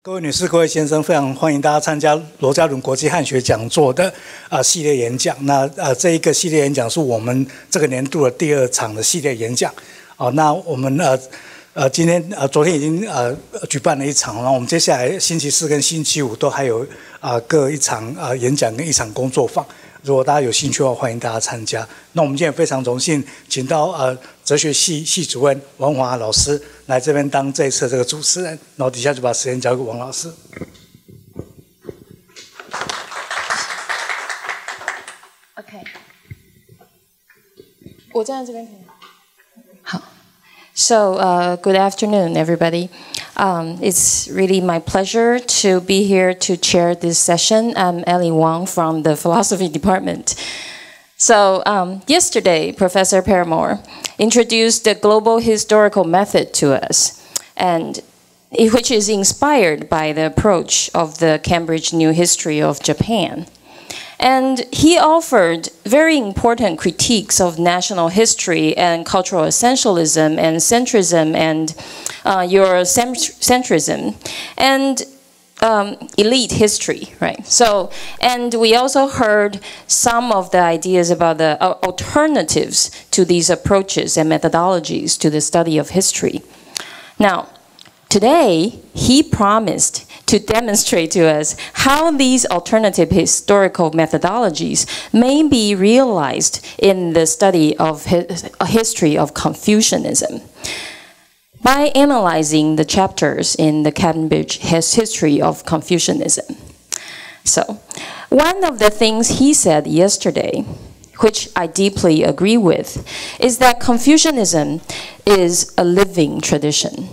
各位女士、各位先生，非常欢迎大家参加罗家伦国际汉学讲座的系列演讲。那这一个系列演讲是我们这个年度的第2场的系列演讲。那我们昨天已经举办了1场，然后我们接下来星期4跟星期5都还有各1场演讲跟1场工作坊。如果大家有兴趣的话，欢迎大家参加。那我们今天非常荣幸请到哲学系系主任王华老师来这边当这一次这个主持人，然后底下就把时间交给王老师。OK， 我站在这边可以吗？好。So, good afternoon, everybody. It's really my pleasure to be here to chair this session. I'm Ellie Wang from the philosophy department. So, yesterday, Professor Paramore introduced the global historical method to us, and which is inspired by the approach of the Cambridge New History of Japan. And he offered very important critiques of national history and cultural essentialism and centrism and Eurocentrism and elite history, right? So, and we also heard some of the ideas about the alternatives to these approaches and methodologies to the study of history. Now, today, he promised to demonstrate to us how these alternative historical methodologies may be realized in the study of a history of Confucianism by analyzing the chapters in the Cambridge History of Confucianism. So, one of the things he said yesterday, which I deeply agree with, is that Confucianism is a living tradition.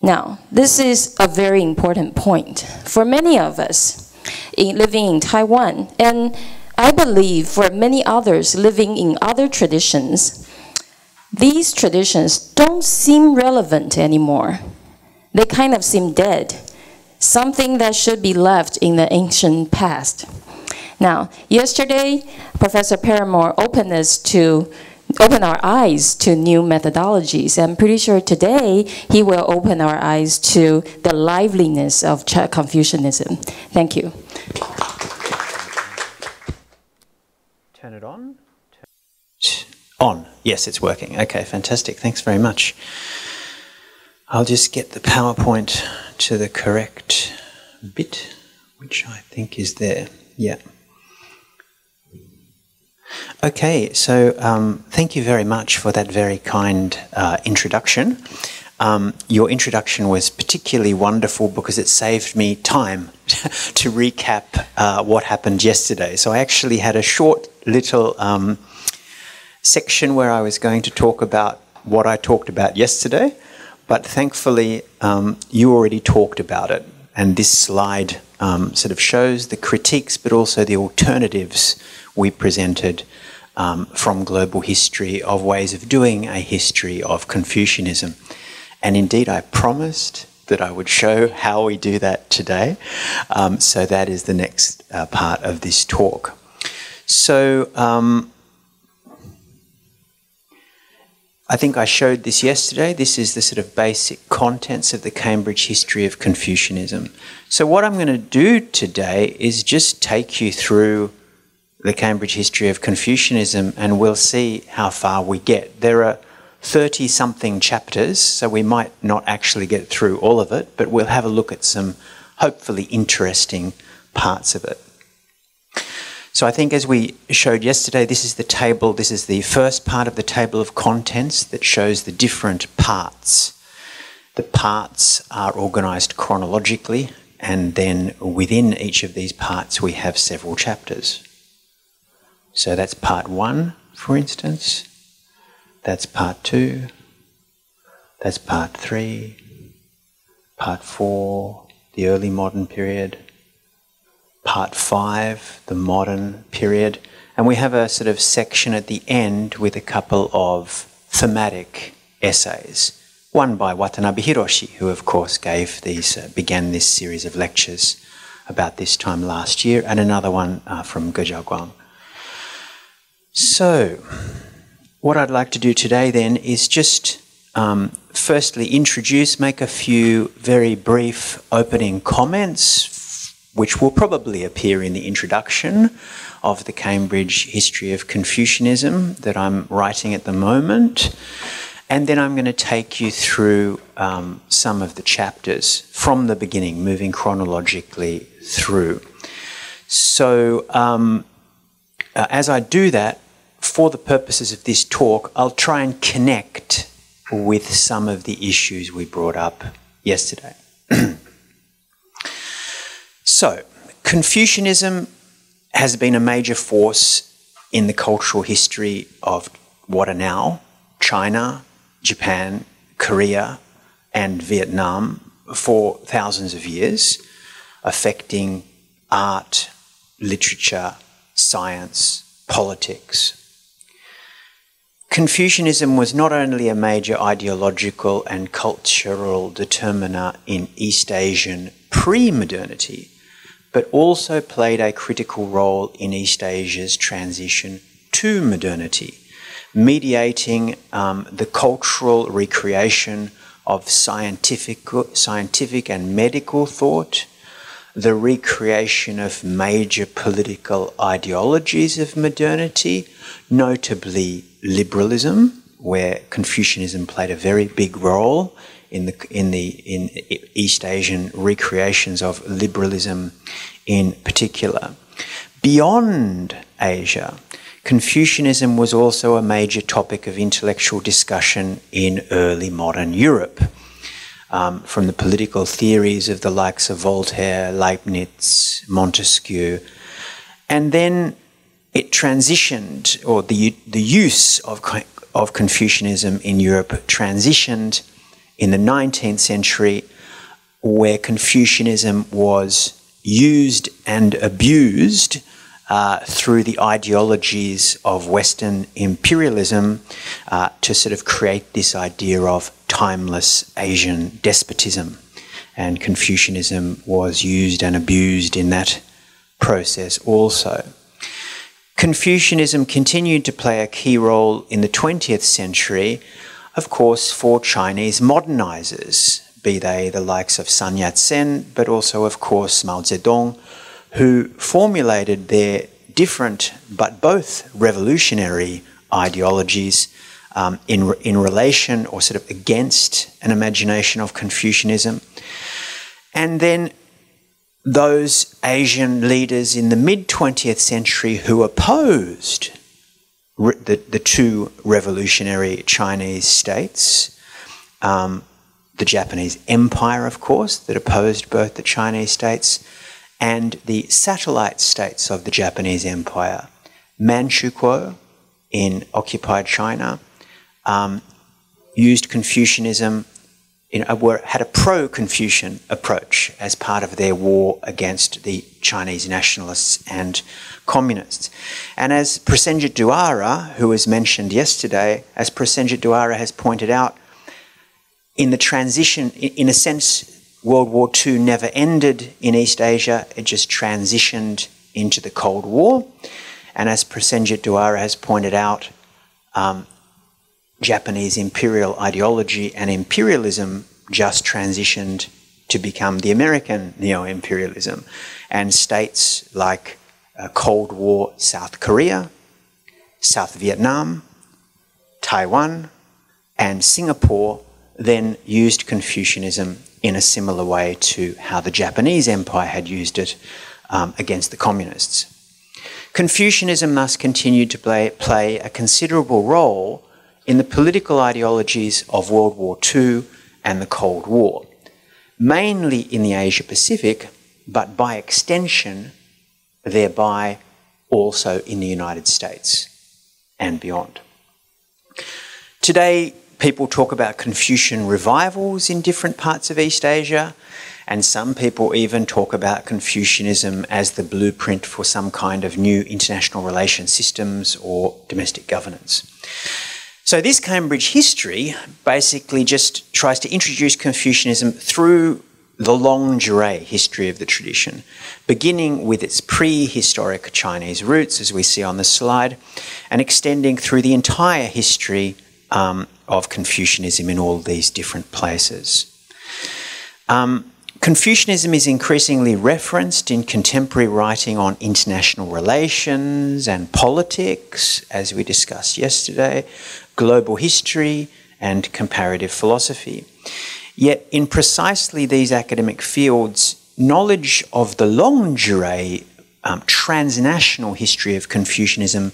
Now, this is a very important point for many of us living in Taiwan, and I believe for many others living in other traditions, these traditions don't seem relevant anymore. They kind of seem dead, something that should be left in the ancient past. Now, yesterday, Professor Paramore opened our eyes to new methodologies. I'm pretty sure today he will open our eyes to the liveliness of Confucianism. Thank you. Turn it on. On. Yes, it's working. Okay, fantastic. Thanks very much. I'll just get the PowerPoint to the correct bit, which I think is there. Yeah. Okay, so thank you very much for that very kind introduction. Your introduction was particularly wonderful because it saved me time to recap what happened yesterday. So I actually had a short little section where I was going to talk about what I talked about yesterday, but thankfully you already talked about it. And this slide sort of shows the critiques, but also the alternatives we presented from global history of ways of doing a history of Confucianism. And indeed, I promised that I would show how we do that today. So that is the next part of this talk. So I think I showed this yesterday. This is the sort of basic contents of the Cambridge History of Confucianism. So what I'm going to do today is just take you through the Cambridge History of Confucianism, and we'll see how far we get. There are 30-something chapters, so we might not actually get through all of it, but we'll have a look at some hopefully interesting parts of it. So I think as we showed yesterday, this is the table, this is the first part of the table of contents that shows the different parts. The parts are organised chronologically, and then within each of these parts we have several chapters. So that's part 1, for instance. That's part 2. That's part 3. Part 4, the early modern period. Part 5, the modern period. And we have a sort of section at the end with a couple of thematic essays. One by Watanabe Hiroshi, who of course began this series of lectures about this time last year, and another one from Ge Jiaguang. So, what I'd like to do today then is just firstly make a few very brief opening comments, which will probably appear in the introduction of the Cambridge History of Confucianism that I'm writing at the moment. And then I'm going to take you through some of the chapters from the beginning, moving chronologically through. So as I do that, for the purposes of this talk, I'll try and connect with some of the issues we brought up yesterday. So, Confucianism has been a major force in the cultural history of what are now China, Japan, Korea, and Vietnam for thousands of years, affecting art, literature, science, politics. Confucianism was not only a major ideological and cultural determiner in East Asian pre-modernity, but also played a critical role in East Asia's transition to modernity, mediating the cultural recreation of scientific and medical thought, the recreation of major political ideologies of modernity, notably liberalism, where Confucianism played a very big role in East Asian recreations of liberalism in particular. Beyond Asia, Confucianism was also a major topic of intellectual discussion in early modern Europe. From the political theories of the likes of Voltaire, Leibniz, Montesquieu, and then it transitioned, or the use of Confucianism in Europe transitioned in the 19th century, where Confucianism was used and abused through the ideologies of Western imperialism to sort of create this idea of timeless Asian despotism. And Confucianism was used and abused in that process also. Confucianism continued to play a key role in the 20th century, of course, for Chinese modernizers, be they the likes of Sun Yat-sen, but also, of course, Mao Zedong, who formulated their different but both revolutionary ideologies in relation or sort of against an imagination of Confucianism. And then those Asian leaders in the mid-20th century who opposed the two revolutionary Chinese states, the Japanese Empire, of course, that opposed both the Chinese states and the satellite states of the Japanese Empire, Manchukuo in occupied China, used Confucianism, had a pro-Confucian approach as part of their war against the Chinese nationalists and communists. And as Prasenjit Duara, who was mentioned yesterday, as Prasenjit Duara has pointed out, in the transition, in a sense, World War II never ended in East Asia, it just transitioned into the Cold War. And as Prasenjit Duara has pointed out, Japanese imperial ideology and imperialism just transitioned to become the American neo-imperialism. And states like Cold War South Korea, South Vietnam, Taiwan, and Singapore then used Confucianism in a similar way to how the Japanese Empire had used it against the communists. Confucianism thus continued to play a considerable role in the political ideologies of World War II and the Cold War, mainly in the Asia-Pacific, but by extension, thereby also in the United States and beyond. Today, people talk about Confucian revivals in different parts of East Asia, and some people even talk about Confucianism as the blueprint for some kind of new international relations systems or domestic governance. So this Cambridge history basically just tries to introduce Confucianism through the longue durée history of the tradition, beginning with its prehistoric Chinese roots, as we see on the slide, and extending through the entire history of Confucianism in all these different places. Confucianism is increasingly referenced in contemporary writing on international relations and politics, as we discussed yesterday, global history and comparative philosophy. Yet in precisely these academic fields, knowledge of the longue durée, transnational history of Confucianism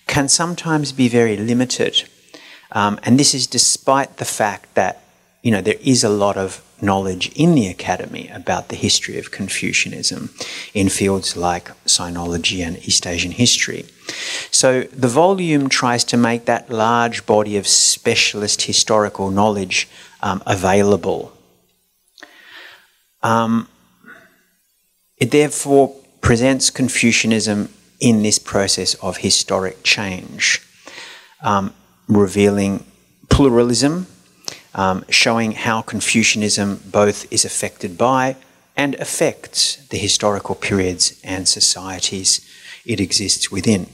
can sometimes be very limited. And this is despite the fact that, there is a lot of knowledge in the academy about the history of Confucianism in fields like sinology and East Asian history. So the volume tries to make that large body of specialist historical knowledge available. It therefore presents Confucianism in this process of historic change, revealing pluralism, showing how Confucianism both is affected by and affects the historical periods and societies it exists within.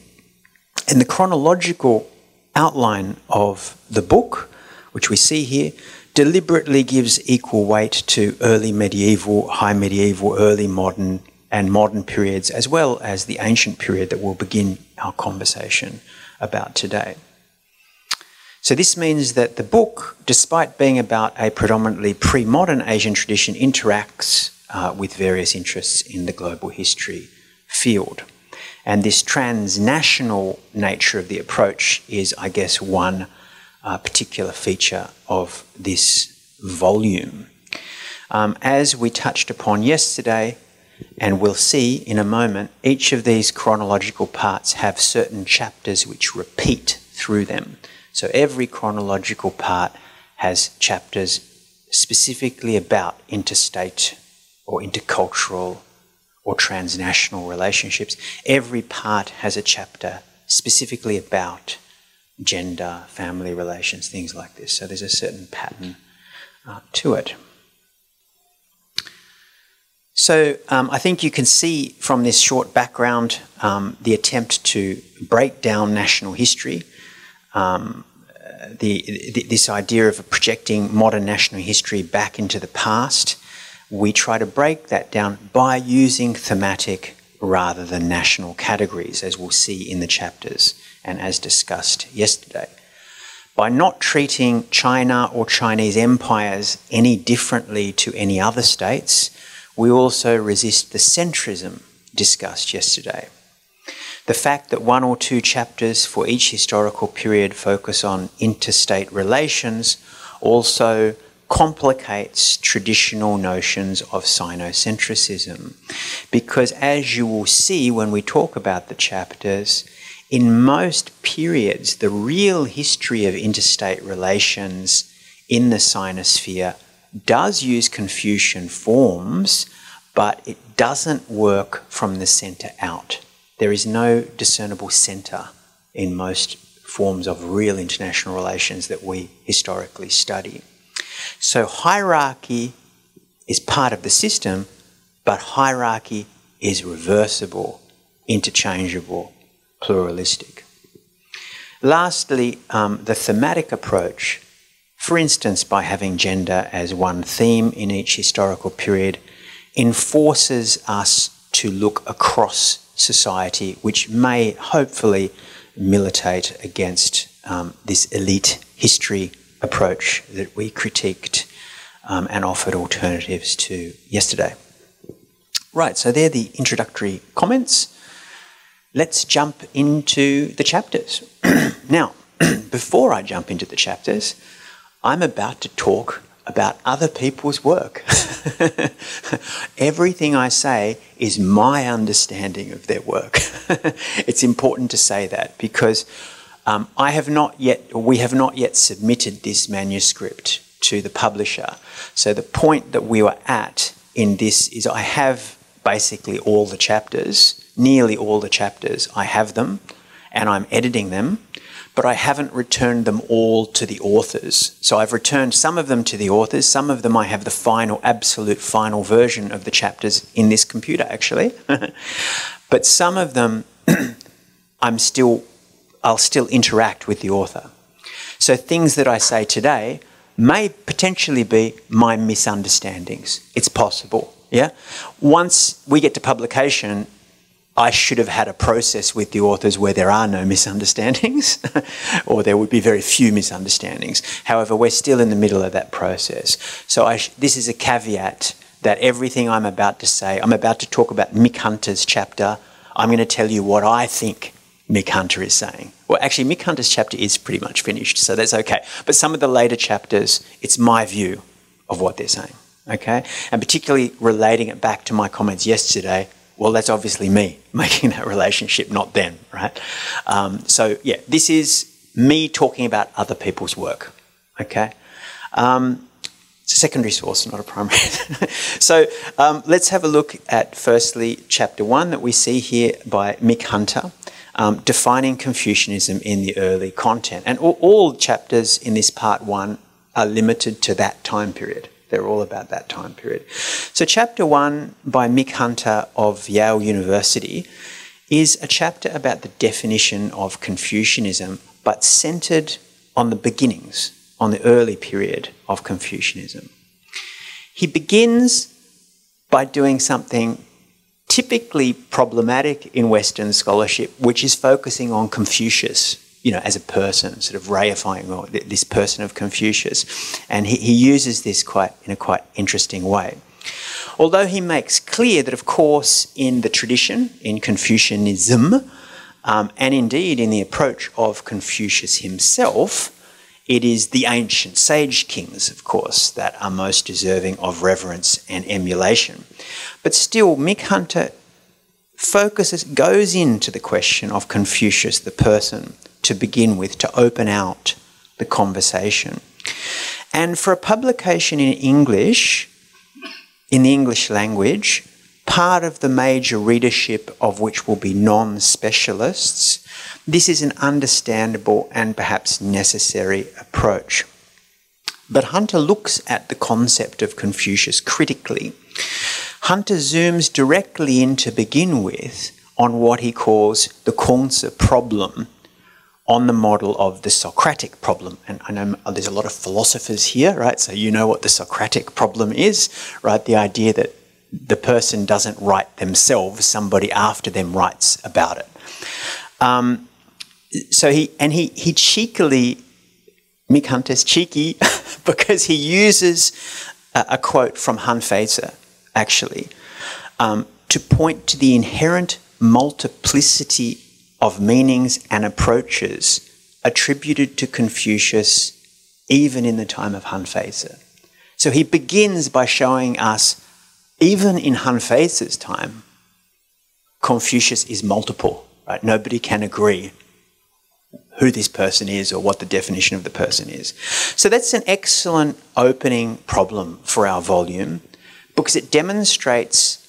And the chronological outline of the book, which we see here, deliberately gives equal weight to early medieval, high medieval, early modern, and modern periods, as well as the ancient period that we'll begin our conversation about today. So this means that the book, despite being about a predominantly pre-modern Asian tradition, interacts with various interests in the global history field. And this transnational nature of the approach is, I guess, one particular feature of this volume. As we touched upon yesterday, and we'll see in a moment, each of these chronological parts have certain chapters which repeat through them. So every chronological part has chapters specifically about interstate or intercultural or transnational relationships. Every part has a chapter specifically about gender, family relations, things like this. So there's a certain pattern to it. So I think you can see from this short background the attempt to break down national history, this idea of projecting modern national history back into the past. We try to break that down by using thematic rather than national categories, as we'll see in the chapters and as discussed yesterday. By not treating China or Chinese empires any differently to any other states, we also resist the centrism discussed yesterday. The fact that one or two chapters for each historical period focus on interstate relations also complicates traditional notions of sinocentrism, because as you will see when we talk about the chapters, in most periods the real history of interstate relations in the Sinosphere does use Confucian forms, but it doesn't work from the centre out. There is no discernible centre in most forms of real international relations that we historically study. So hierarchy is part of the system, but hierarchy is reversible, interchangeable, pluralistic. Lastly, the thematic approach, for instance, by having gender as one theme in each historical period, enforces us to look across society, which may hopefully militate against this elite history approach that we critiqued and offered alternatives to yesterday. Right, so they're the introductory comments. Let's jump into the chapters. Now, before I jump into the chapters, I'm about to talk about other people's work. Everything I say is my understanding of their work. It's important to say that because we have not yet submitted this manuscript to the publisher. So the point that we were at in this is I have basically all the chapters, nearly all the chapters. I have them and I'm editing them, but I haven't returned them all to the authors. So I've returned some of them to the authors. Some of them I have the final, absolute final version of the chapters in this computer, actually. But some of them I'll still interact with the author. So things that I say today may potentially be my misunderstandings. It's possible, yeah? Once we get to publication, I should have had a process with the authors where there are no misunderstandings, or there would be very few misunderstandings. However, we're still in the middle of that process. So this is a caveat that everything I'm about to say, I'm about to talk about Mick Hunter's chapter. I'm going to tell you what I think Mick Hunter is saying. Well, actually, Mick Hunter's chapter is pretty much finished, so that's okay. But some of the later chapters, it's my view of what they're saying, okay? And particularly relating it back to my comments yesterday, well, that's obviously me making that relationship, not them, right? So, yeah, this is me talking about other people's work, okay? It's a secondary source, not a primary. So let's have a look at, firstly, chapter 1 that we see here by Mick Hunter, defining Confucianism in the early content. And all chapters in this part 1 are limited to that time period. They're all about that time period. So chapter 1 by Mick Hunter of Yale University is a chapter about the definition of Confucianism, but centred on the beginnings, on the early period of Confucianism. He begins by doing something typically problematic in Western scholarship, which is focusing on Confucius, you know, as a person, sort of reifying this person of Confucius. And he uses this in a quite interesting way. Although he makes clear that, of course, in the tradition, in Confucianism, and indeed in the approach of Confucius himself, it is the ancient sage kings, of course, that are most deserving of reverence and emulation. But still, Mick Hunter goes into the question of Confucius, the person, to begin with, to open out the conversation. And for a publication in English, in the English language, part of the major readership of which will be non-specialists, this is an understandable and perhaps necessary approach. But Hunter looks at the concept of Confucius critically. Hunter zooms directly in to begin with on what he calls the Kongzi problem, on the model of the Socratic problem. And I know there's a lot of philosophers here, right? So you know what the Socratic problem is, right? The idea that the person doesn't write themselves, somebody after them writes about it. So he cheekily, Mick Hunter's cheeky, because he uses a quote from Han Feize, actually, to point to the inherent multiplicity of meanings and approaches attributed to Confucius even in the time of Han Feize. So he begins by showing us, even in Han Feize's time, Confucius is multiple, right? Nobody can agree who this person is or what the definition of the person is. So that's an excellent opening problem for our volume, because it demonstrates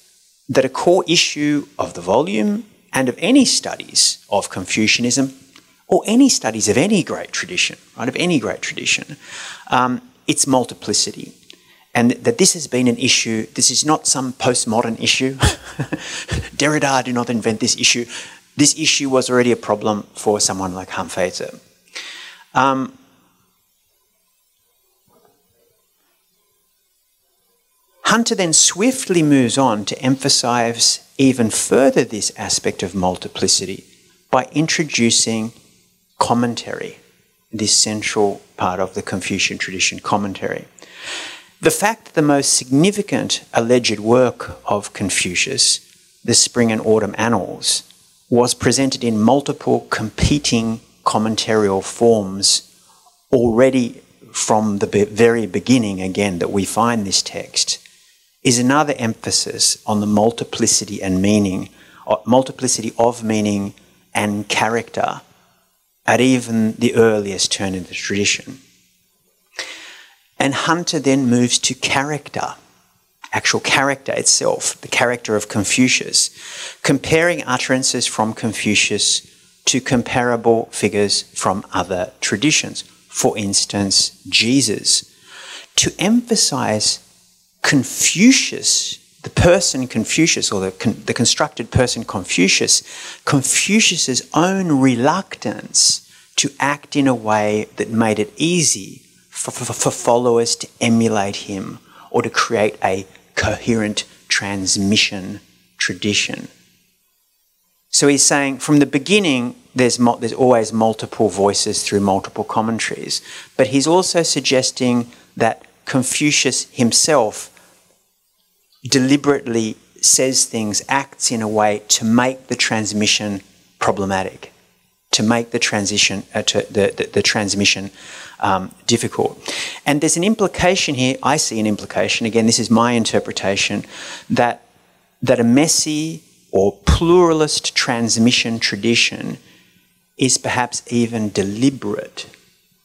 that a core issue of the volume and of any studies of Confucianism, or any studies of any great tradition, right, of any great tradition, it's multiplicity. And that this has been an issue, this is not some postmodern issue. Derrida did not invent this issue. This issue was already a problem for someone like Han Feize. Hunter then swiftly moves on to emphasise even further this aspect of multiplicity by introducing commentary, this central part of the Confucian tradition, commentary. The fact that the most significant alleged work of Confucius, the Spring and Autumn Annals, was presented in multiple competing commentarial forms already from the very beginning, again, that we find this text, is another emphasis on the multiplicity and meaning, multiplicity of meaning and character at even the earliest turn in the tradition. And Hunter then moves to character, actual character itself, the character of Confucius, comparing utterances from Confucius to comparable figures from other traditions. For instance, Jesus. To emphasize Confucius, the person Confucius, or the constructed person Confucius, Confucius's own reluctance to act in a way that made it easy for followers to emulate him or to create a coherent transmission tradition. So he's saying from the beginning there's always multiple voices through multiple commentaries, but he's also suggesting that Confucius himself deliberately says things, acts in a way to make the transmission problematic, to make the transition, the transmission difficult. And there's an implication here, I see an implication, again this is my interpretation, that a messy or pluralist transmission tradition is perhaps even deliberate,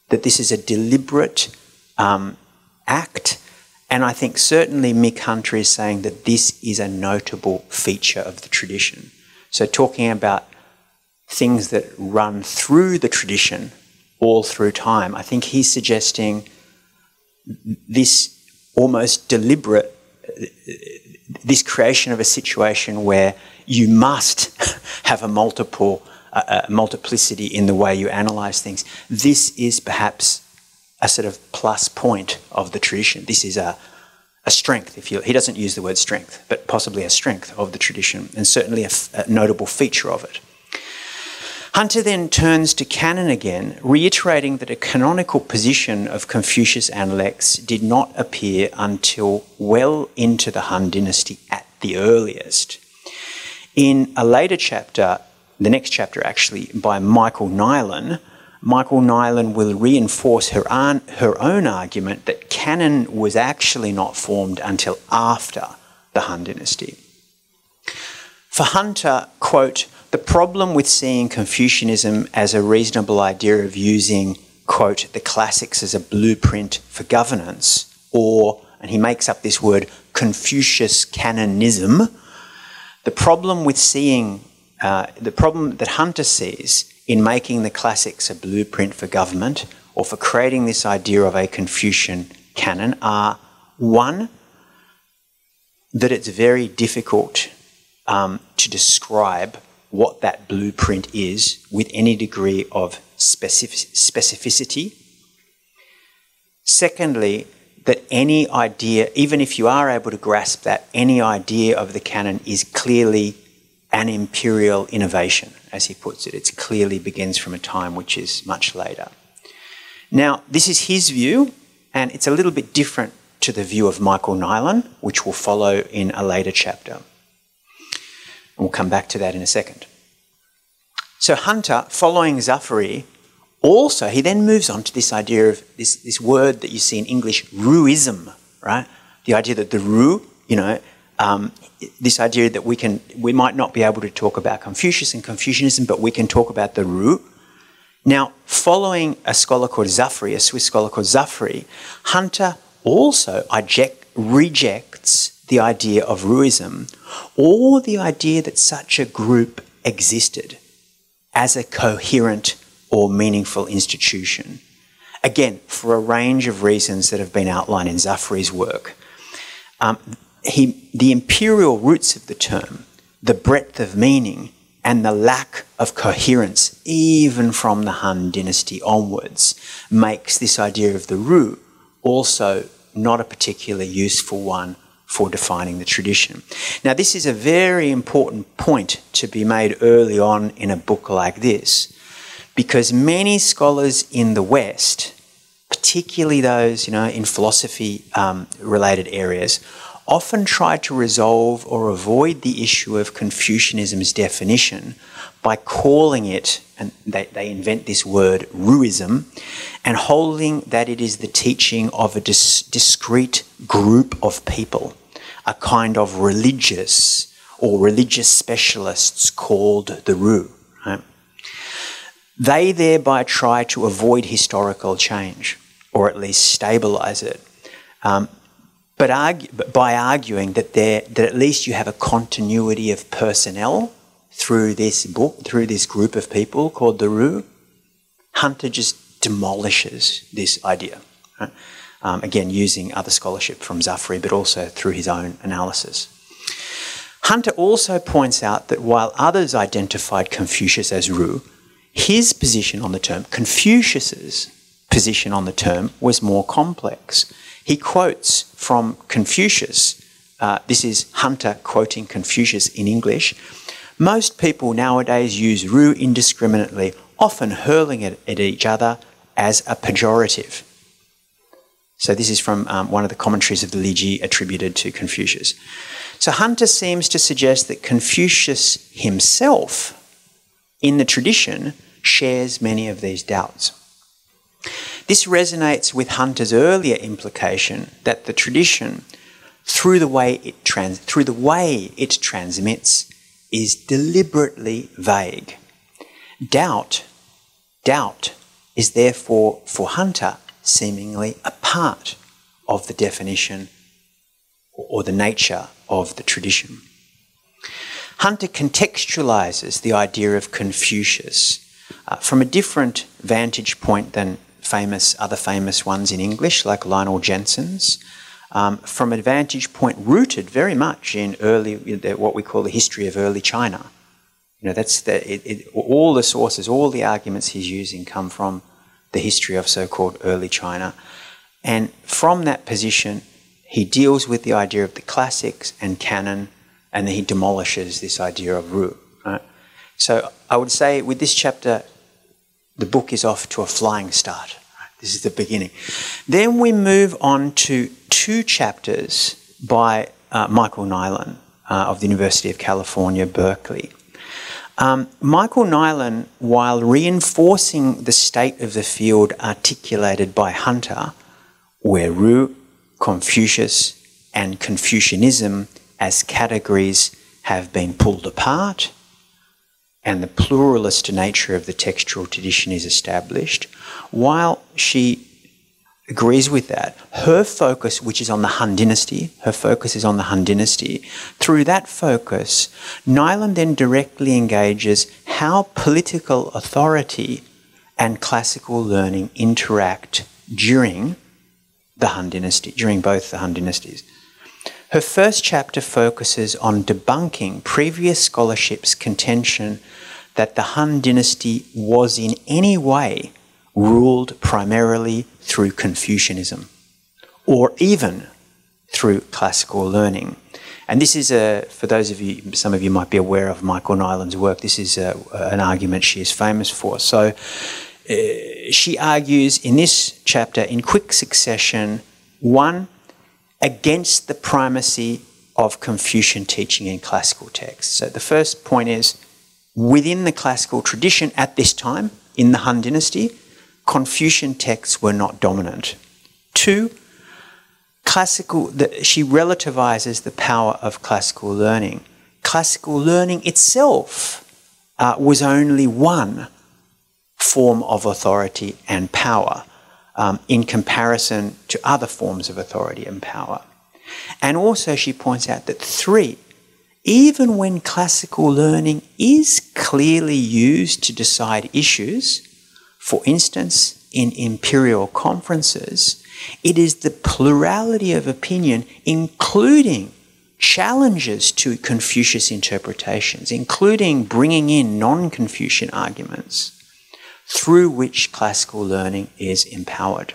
that this is a deliberate act. And I think certainly Mick Hunter is saying that this is a notable feature of the tradition. So talking about things that run through the tradition all through time, I think he's suggesting this almost deliberate, this creation of a situation where you must have a multiplicity in the way you analyse things. This is perhaps a sort of plus point of the tradition. This is a strength, if you, he doesn't use the word strength, but possibly a strength of the tradition, and certainly a notable feature of it. Hunter then turns to canon again, reiterating that a canonical position of Confucius Analects did not appear until well into the Han Dynasty at the earliest. In a later chapter, the next chapter actually, by Michael Nyland will reinforce her own argument that canon was actually not formed until after the Han Dynasty. For Hunter, quote, the problem with seeing Confucianism as a reasonable idea of using, quote, the classics as a blueprint for governance, or, and he makes up this word, Confucius canonism, the problem that Hunter sees in making the classics a blueprint for government or for creating this idea of a Confucian canon are, one, that it's very difficult to describe what that blueprint is with any degree of specificity. Secondly, that any idea, even if you are able to grasp that, any idea of the canon is clearly an imperial innovation, as he puts it. It clearly begins from a time which is much later. Now, this is his view, and it's a little bit different to the view of Michael Nyland, which will follow in a later chapter. And we'll come back to that in a second. So Hunter, following Zafari, also, he then moves on to this idea of this word that you see in English, ruism, right? The idea that the ru, you know, this idea that we might not be able to talk about Confucius and Confucianism, but we can talk about the ru. Now, following a scholar called Zafari, a Swiss scholar called Zafari, Hunter also rejects the idea of ruism or the idea that such a group existed as a coherent or meaningful institution. Again, for a range of reasons that have been outlined in Zafari's work. The imperial roots of the term, the breadth of meaning, and the lack of coherence, even from the Han Dynasty onwards, makes this idea of the ru also not a particularly useful one for defining the tradition. Now, this is a very important point to be made early on in a book like this, because many scholars in the West, particularly those, you know, in philosophy-related areas, often try to resolve or avoid the issue of Confucianism's definition by calling it, and they invent this word, ruism, and holding that it is the teaching of a discrete group of people, a kind of religious or religious specialists called the ru. Right? They thereby try to avoid historical change, or at least stabilise it. But by arguing that at least you have a continuity of personnel through this book, through this group of people called the ru, Hunter just demolishes this idea. Right? Again, using other scholarship from Zafari, but also through his own analysis. Hunter also points out that while others identified Confucius as ru, His position on the term, Confucius's position on the term, was more complex. He quotes from Confucius. This is Hunter quoting Confucius in English. Most people nowadays use ru indiscriminately, often hurling it at each other as a pejorative. So this is from one of the commentaries of the Li Ji attributed to Confucius. So Hunter seems to suggest that Confucius himself, in the tradition, shares many of these doubts. This resonates with Hunter's earlier implication that the tradition, through the way it transmits, is deliberately vague. Doubt is therefore, for Hunter, seemingly a part of the definition or the nature of the tradition. Hunter contextualizes the idea of Confucius from a different vantage point than other famous ones in English, like Lionel Jensen's, from a vantage point rooted very much in what we call the history of early China. You know, all the sources, all the arguments he's using come from the history of so-called early China. And from that position, he deals with the idea of the classics and canon, and then he demolishes this idea of ru. Right? So I would say with this chapter, the book is off to a flying start. Right? This is the beginning. Then we move on to 2 chapters by Michael Nyland of the University of California, Berkeley. Michael Nyland, while reinforcing the state of the field articulated by Hunter, where ru, Confucius, and Confucianism as categories have been pulled apart, and the pluralist nature of the textual tradition is established, while she agrees with that, her focus, which is on the Han Dynasty, through that focus, Nyland then directly engages how political authority and classical learning interact during the Han Dynasty, during both the Han Dynasties. Her first chapter focuses on debunking previous scholarship's contention that the Han Dynasty was in any way ruled primarily through Confucianism, or even through classical learning. And this is, for those of you, some of you might be aware of Michael Nyland's work, this is an argument she is famous for. So she argues in this chapter in quick succession, 1, against the primacy of Confucian teaching in classical texts. So the first point is, within the classical tradition at this time, in the Han Dynasty, Confucian texts were not dominant. 2, she relativizes the power of classical learning. Classical learning itself was only one form of authority and power in comparison to other forms of authority and power. And also she points out that 3, even when classical learning is clearly used to decide issues, for instance, in imperial conferences, it is the plurality of opinion, including challenges to Confucius interpretations, including bringing in non-Confucian arguments, through which classical learning is empowered.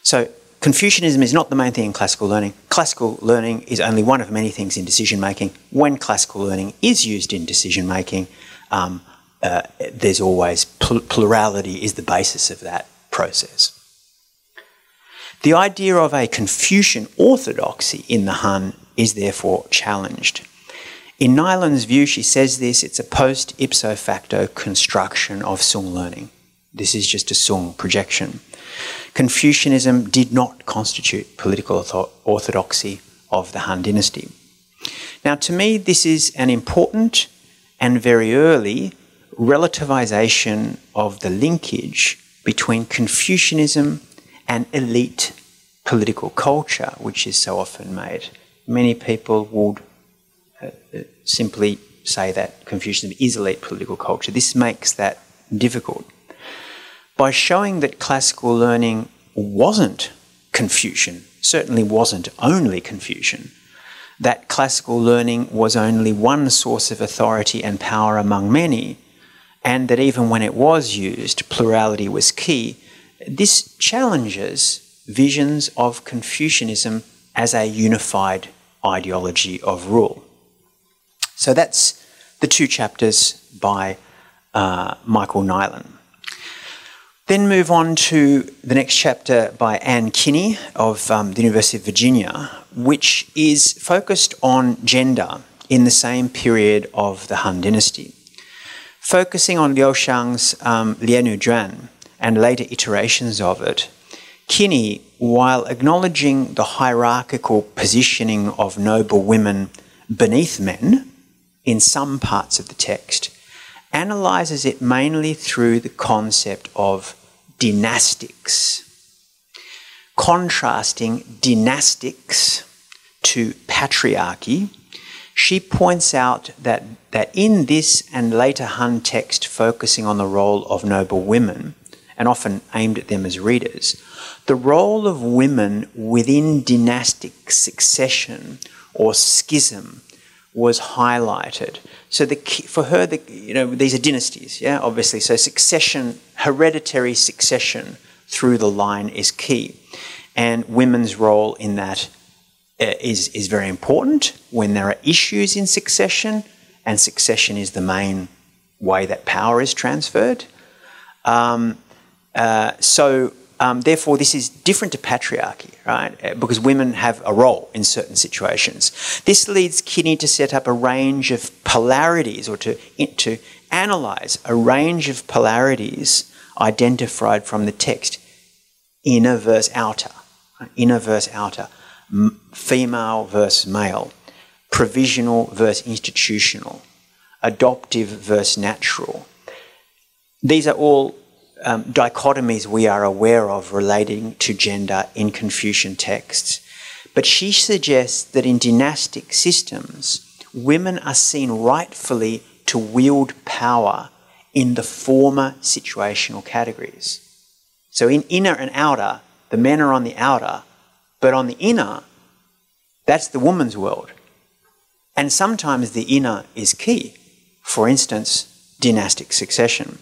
So Confucianism is not the main thing in classical learning. Classical learning is only one of many things in decision-making. When classical learning is used in decision-making, there's always plurality is the basis of that process. The idea of a Confucian orthodoxy in the Han is therefore challenged. In Nyland's view, she says this, it's a post-ipso facto construction of Sung learning. This is just a Sung projection. Confucianism did not constitute political orthodoxy of the Han Dynasty. Now, to me, this is an important and very early relativization of the linkage between Confucianism and elite political culture, which is so often made. Many people would simply say that Confucianism is elite political culture. This makes that difficult. By showing that classical learning wasn't Confucian, certainly wasn't only Confucian, that classical learning was only one source of authority and power among many, and that even when it was used, plurality was key, this challenges visions of Confucianism as a unified ideology of rule. So that's the 2 chapters by Michael Nyland. Then move on to the next chapter by Anne Kinney of the University of Virginia, which is focused on gender in the same period of the Han Dynasty. Focusing on Liu Shang's Lianu Juan and later iterations of it, Kinney, while acknowledging the hierarchical positioning of noble women beneath men in some parts of the text, analyses it mainly through the concept of dynastics, contrasting dynastics to patriarchy. She points out that in this and later Han text focusing on the role of noble women, and often aimed at them as readers, the role of women within dynastic succession or schism was highlighted. So for her, these are dynasties, yeah, obviously. So succession, hereditary succession through the line is key. And women's role in that is very important when there are issues in succession, and succession is the main way that power is transferred. Therefore, this is different to patriarchy, right? Because women have a role in certain situations. This leads Kinney to set up a range of polarities, or to analyse a range of polarities identified from the text, inner versus outer, female versus male, provisional versus institutional, adoptive versus natural. These are all dichotomies we are aware of relating to gender in Confucian texts. But she suggests that in dynastic systems, women are seen rightfully to wield power in the former situational categories. So in inner and outer, the men are on the outer, but on the inner, that's the woman's world. And sometimes the inner is key. For instance, dynastic succession.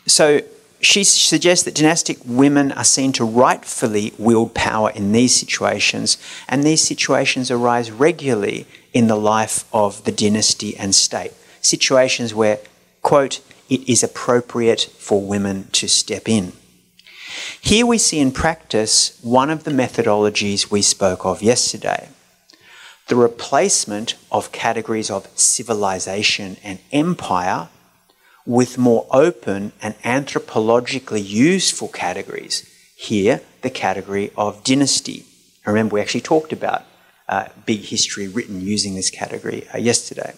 So she suggests that dynastic women are seen to rightfully wield power in these situations, and these situations arise regularly in the life of the dynasty and state. Situations where, quote, it is appropriate for women to step in. Here we see in practice one of the methodologies we spoke of yesterday, the replacement of categories of civilization and empire with more open and anthropologically useful categories. Here, the category of dynasty. Remember, we actually talked about big history written using this category yesterday.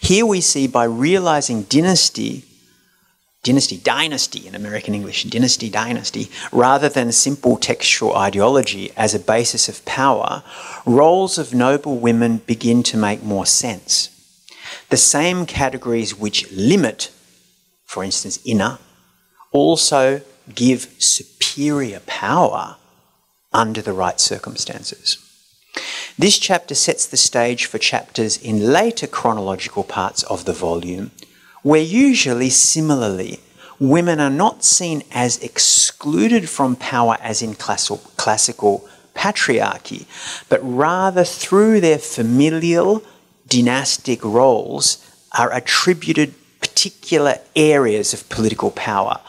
Here we see, by realising dynasty in American English, dynasty, rather than simple textual ideology as a basis of power, roles of noble women begin to make more sense. The same categories which limit, for instance, inner, also give superior power under the right circumstances. This chapter sets the stage for chapters in later chronological parts of the volume, where usually, similarly, women are not seen as excluded from power as in classical patriarchy, but rather through their familial dynastic roles are attributed particular areas of political power,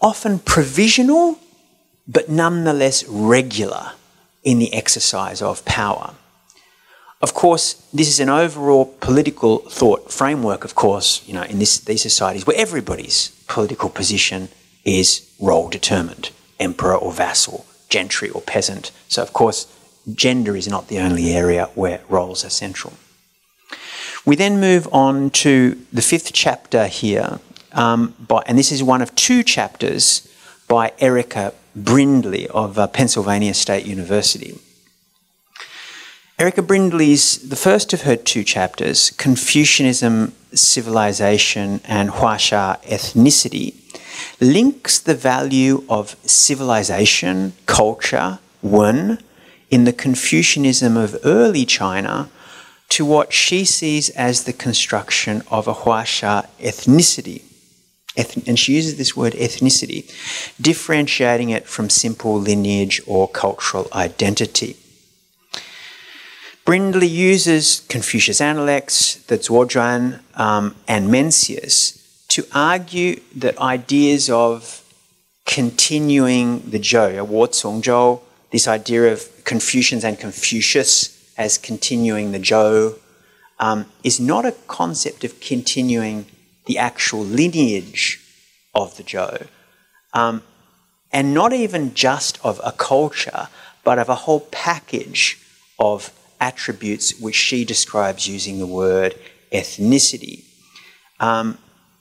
often provisional, but nonetheless regular in the exercise of power. Of course, this is an overall political thought framework, of course, in these societies where everybody's political position is role determined, emperor or vassal, gentry or peasant. So, of course, gender is not the only area where roles are central. We then move on to the 5th chapter here, and this is one of 2 chapters by Erica Brindley of Pennsylvania State University. Erica Brindley's, the first of her 2 chapters, Confucianism, Civilization and Huasha Ethnicity, links the value of civilization, culture, Wen, in the Confucianism of early China to what she sees as the construction of a Huasha ethnicity. And she uses this word ethnicity, differentiating it from simple lineage or cultural identity. Brindley uses Confucius Analects, the Zuozhuan, and Mencius to argue that ideas of continuing the Zhou, Wuzhongzhou, this idea of Confucians and Confucius as continuing the Zhou, is not a concept of continuing the actual lineage of the Zhou, and not even just of a culture, but of a whole package of attributes which she describes using the word ethnicity.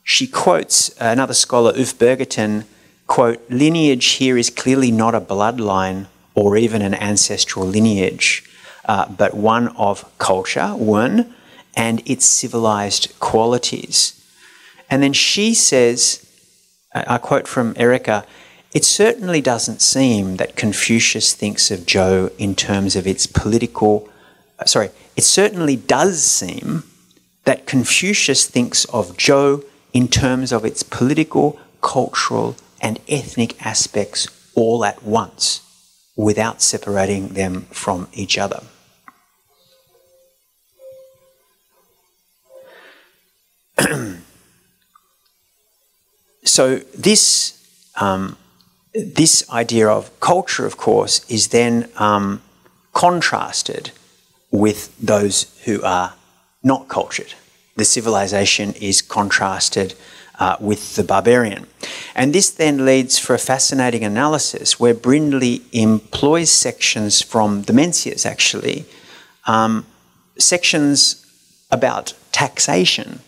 She quotes another scholar, Ulf Bergerton, quote, "Lineage here is clearly not a bloodline or even an ancestral lineage, but one of culture, Wen, and its civilized qualities." And then she says, I quote from Erica, "It certainly doesn't seem that Confucius thinks of Zhou in terms of its political... it certainly does seem that Confucius thinks of Zhou in terms of its political, cultural, and ethnic aspects all at once, without separating them from each other." So this idea of culture, of course, is then contrasted with those who are not cultured. The civilization is contrasted with the barbarian. And this then leads for a fascinating analysis where Brindley employs sections from the Mencius, actually, sections about taxation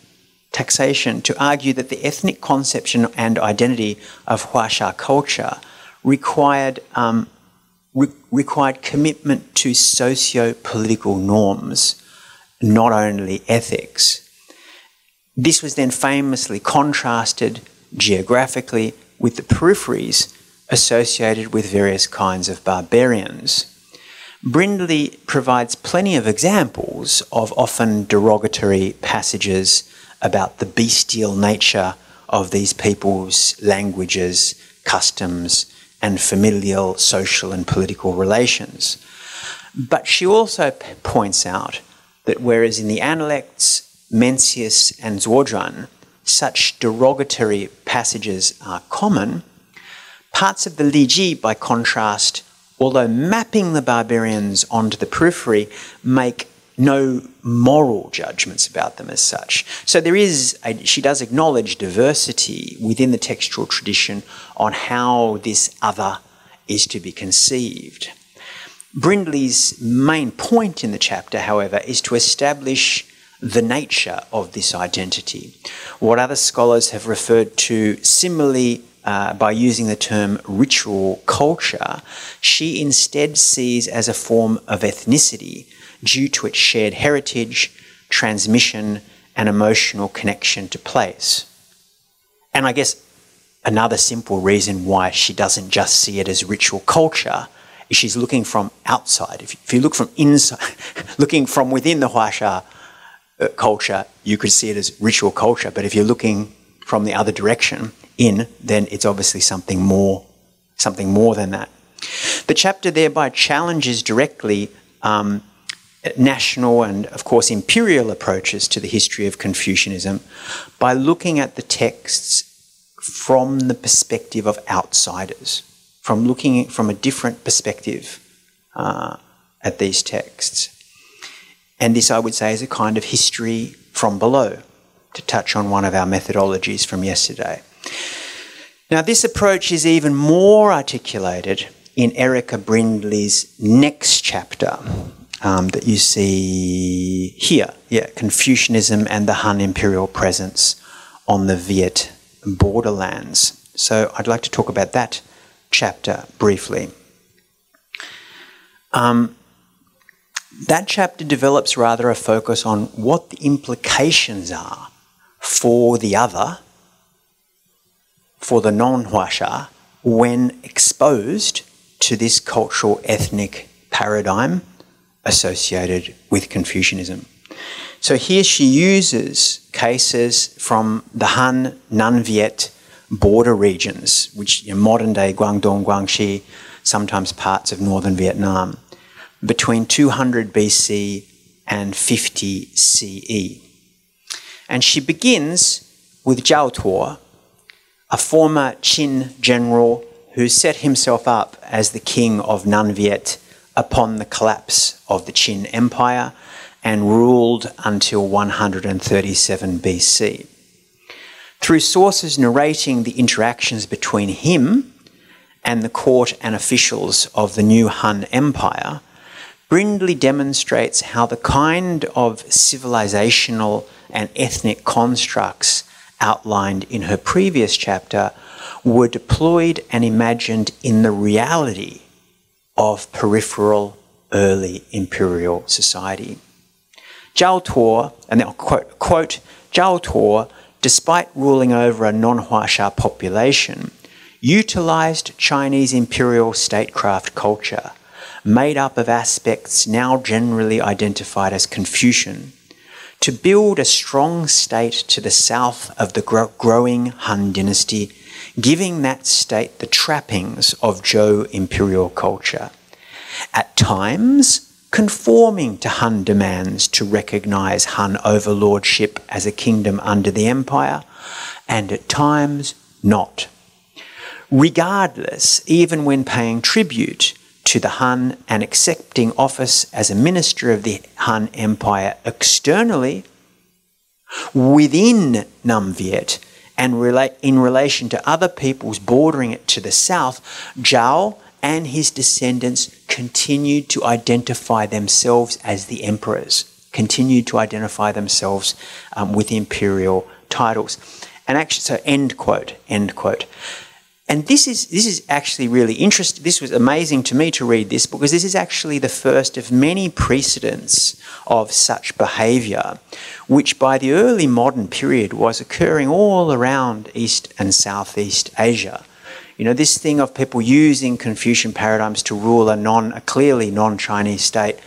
to argue that the ethnic conception and identity of Huasha culture required commitment to socio-political norms, not only ethics. This was then famously contrasted geographically with the peripheries associated with various kinds of barbarians. Brindley provides plenty of examples of often derogatory passages about the bestial nature of these people's languages, customs, and familial, social, and political relations. But she also points out that whereas in the Analects, Mencius, and Zuozhuan, such derogatory passages are common, parts of the Li Ji, by contrast, although mapping the barbarians onto the periphery, make no moral judgments about them as such. So she does acknowledge diversity within the textual tradition on how this other is to be conceived. Brindley's main point in the chapter, however, is to establish the nature of this identity. What other scholars have referred to similarly by using the term ritual culture, she instead sees as a form of ethnicity due to its shared heritage, transmission, and emotional connection to place. And I guess another simple reason why she doesn't just see it as ritual culture is she's looking from outside. If you look from inside, looking from within the Huasha culture, you could see it as ritual culture. But if you're looking from the other direction, in, then it's obviously something more than that. The chapter thereby challenges directly national and, of course, imperial approaches to the history of Confucianism by looking at the texts from the perspective of outsiders, from looking from a different perspective at these texts. And this, I would say, is a kind of history from below, to touch on one of our methodologies from yesterday. Now, this approach is even more articulated in Erica Brindley's next chapter that you see here. Yeah, Confucianism and the Han Imperial Presence on the Viet Borderlands. So I'd like to talk about that chapter briefly. That chapter develops rather a focus on what the implications are for the other, for the non-Huasha, when exposed to this cultural ethnic paradigm associated with Confucianism. So here she uses cases from the Han, Nan-Viet border regions, which modern-day Guangdong, Guangxi, sometimes parts of northern Vietnam, between 200 BC and 50 CE. And she begins with Zhao Tuo, a former Qin general who set himself up as the king of Nan-Viet upon the collapse of the Qin Empire and ruled until 137 BC. Through sources narrating the interactions between him and the court and officials of the new Han Empire, Brindley demonstrates how the kind of civilizational and ethnic constructs outlined in her previous chapter were deployed and imagined in the reality of peripheral early imperial society. Zhao Tuo, and I'll quote, Zhao Tuo, despite ruling over a non-Huasha population, utilized Chinese imperial statecraft culture, made up of aspects now generally identified as Confucian, to build a strong state to the south of the growing Han dynasty, giving that state the trappings of Zhou imperial culture. At times, conforming to Han demands to recognize Han overlordship as a kingdom under the empire, and at times not. Regardless, even when paying tribute to the Han and accepting office as a minister of the Han Empire externally, within Nam-Viet and in relation to other peoples bordering it to the south, Zhao and his descendants continued to identify themselves as the emperors, continued to identify themselves with imperial titles. And actually, so end quote, end quote. And this is actually really interesting. This was amazing to me to read this, because this is actually the first of many precedents of such behaviour, which by the early modern period was occurring all around East and Southeast Asia. You know, this thing of people using Confucian paradigms to rule a clearly non-Chinese state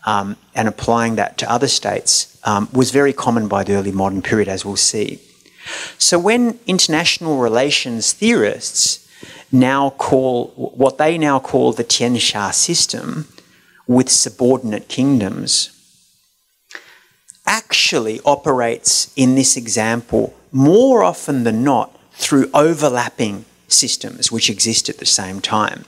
and applying that to other states was very common by the early modern period, as we'll see. So when international relations theorists now call what they now call the Tiansha system with subordinate kingdoms actually operates in this example more often than not through overlapping systems which exist at the same time.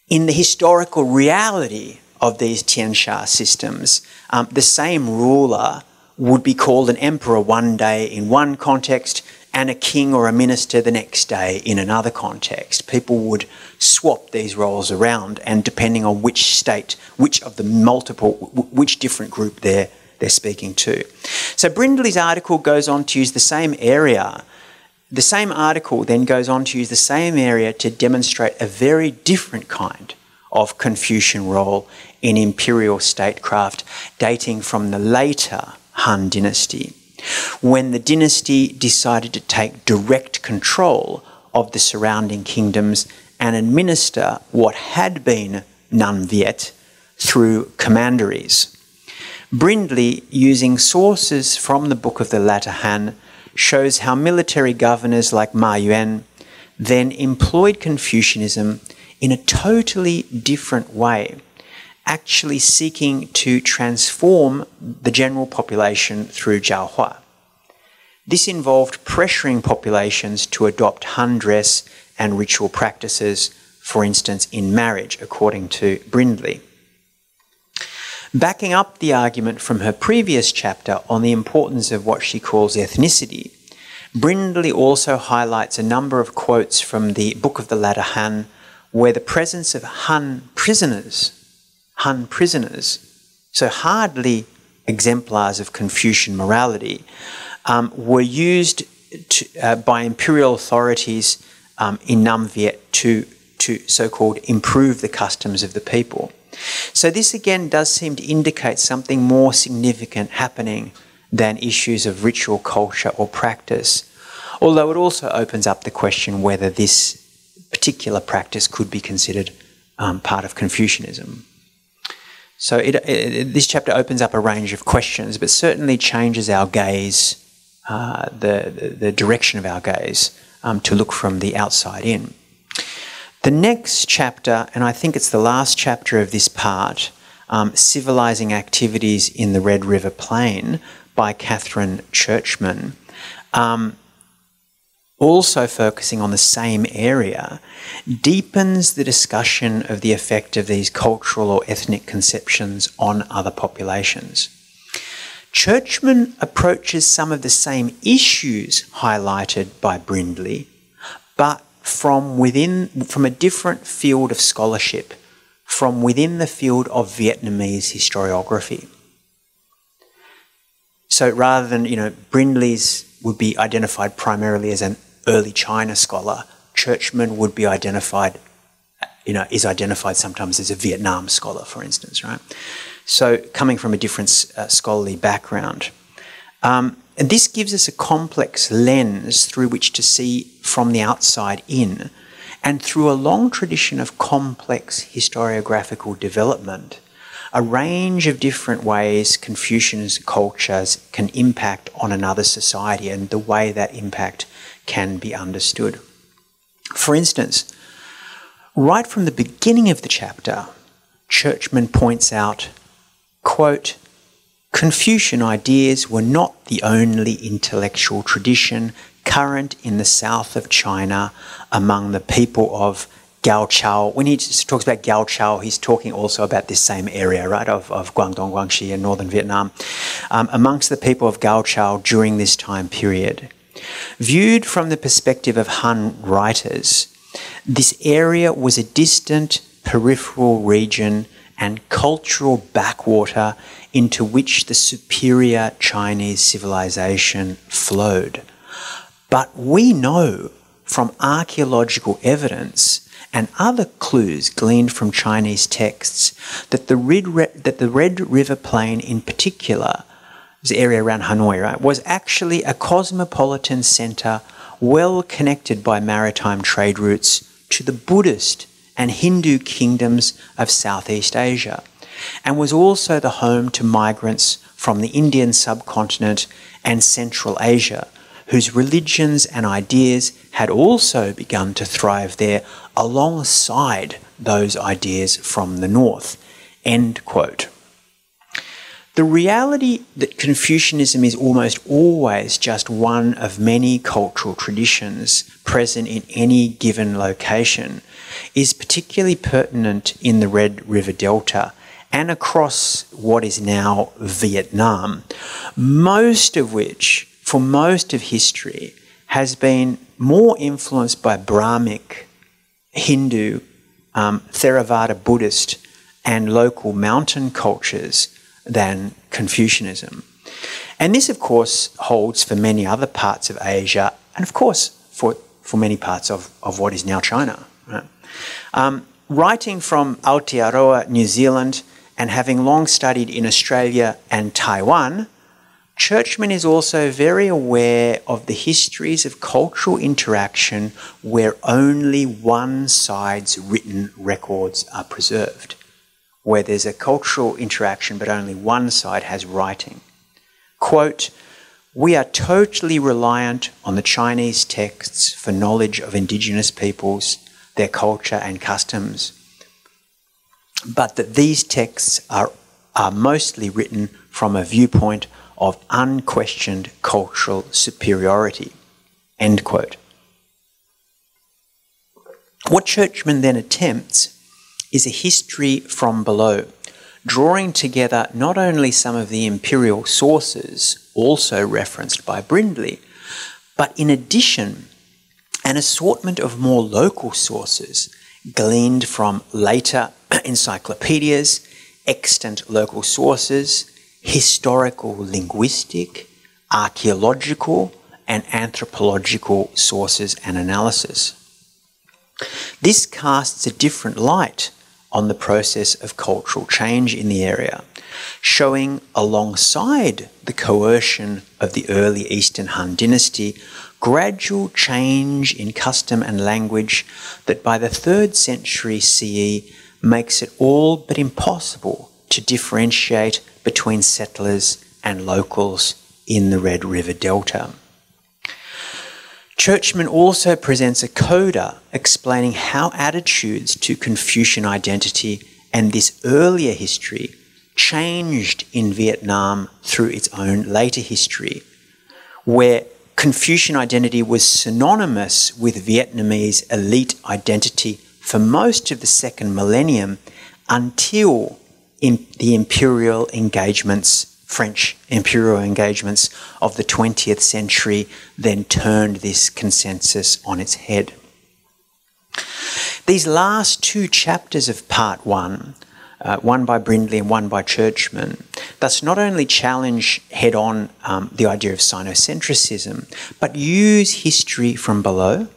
In the historical reality of these Tiansha systems, the same ruler would be called an emperor one day in one context and a king or a minister the next day in another context. People would swap these roles around, and depending on which state, which different group they're speaking to. So Brindley's article goes on to use the same area. The same article then goes on to use the same area to demonstrate a very different kind of Confucian role in imperial statecraft dating from the later Han dynasty, when the dynasty decided to take direct control of the surrounding kingdoms and administer what had been Nan-Viet through commanderies. Brindley, using sources from the Book of the Latter Han, shows how military governors like Ma Yuan then employed Confucianism in a totally different way, actually seeking to transform the general population through Jiaohua. This involved pressuring populations to adopt Han dress and ritual practices, for instance in marriage, according to Brindley. Backing up the argument from her previous chapter on the importance of what she calls ethnicity, Brindley also highlights a number of quotes from the Book of the Latter Han, where the presence of Han prisoners, so hardly exemplars of Confucian morality, were used by imperial authorities in Nam-Viet to so-called improve the customs of the people. So this again does seem to indicate something more significant happening than issues of ritual culture or practice, although it also opens up the question whether this particular practice could be considered part of Confucianism. So this chapter opens up a range of questions, but certainly changes our gaze, the direction of our gaze, to look from the outside in. The next chapter, and I think it's the last chapter of this part, Civilizing Activities in the Red River Plain by Catherine Churchman, also focusing on the same area, deepens the discussion of the effect of these cultural or ethnic conceptions on other populations. Churchman approaches some of the same issues highlighted by Brindley, but from a different field of scholarship, from within the field of Vietnamese historiography. So rather than, Brindley's would be identified primarily as an early China scholar, Churchman would be identified, is identified sometimes as a Vietnam scholar, for instance, right? So coming from a different scholarly background. And this gives us a complex lens through which to see from the outside in, and through a long tradition of complex historiographical development, a range of different ways Confucian's cultures can impact on another society and the way that impact can be understood. For instance, right from the beginning of the chapter, Churchman points out, quote, Confucian ideas were not the only intellectual tradition current in the south of China among the people of Gao Chao. When he talks about Gao Chao, he's talking also about this same area, right, of Guangdong, Guangxi and northern Vietnam, amongst the people of Gao Chao during this time period. Viewed from the perspective of Han writers, this area was a distant peripheral region and cultural backwater into which the superior Chinese civilization flowed. But we know from archaeological evidence and other clues gleaned from Chinese texts that the Red River Plain in particular, the area around Hanoi, right, was actually a cosmopolitan centre well connected by maritime trade routes to the Buddhist and Hindu kingdoms of Southeast Asia, and was also the home to migrants from the Indian subcontinent and Central Asia, whose religions and ideas had also begun to thrive there alongside those ideas from the north. End quote. The reality that Confucianism is almost always just one of many cultural traditions present in any given location is particularly pertinent in the Red River Delta and across what is now Vietnam, most of which, for most of history, has been more influenced by Brahmic, Hindu, Theravada Buddhist and local mountain cultures than Confucianism. And this, of course, holds for many other parts of Asia and, of course, for many parts of what is now China. Right? Writing from Aotearoa, New Zealand, and having long studied in Australia and Taiwan, Churchman is also very aware of the histories of cultural interaction where only one side's written records are preserved, where there's a cultural interaction but only one side has writing. Quote, we are totally reliant on the Chinese texts for knowledge of indigenous peoples, their culture and customs, but that these texts are mostly written from a viewpoint of unquestioned cultural superiority. End quote. What Churchman then attempts is a history from below, drawing together not only some of the imperial sources also referenced by Brindley, but in addition, an assortment of more local sources gleaned from later encyclopedias, extant local sources, historical, linguistic, archaeological, and anthropological sources and analysis. This casts a different light on the process of cultural change in the area, showing alongside the coercion of the early Eastern Han dynasty, gradual change in custom and language that by the 3rd century CE makes it all but impossible to differentiate between settlers and locals in the Red River Delta. Churchman also presents a coda explaining how attitudes to Confucian identity and this earlier history changed in Vietnam through its own later history, where Confucian identity was synonymous with Vietnamese elite identity for most of the second millennium until the imperial engagements, French imperial engagements of the 20th century then turned this consensus on its head. These last two chapters of part one, one by Brindley and one by Churchman, thus not only challenge head-on the idea of sinocentrism, but use history from below,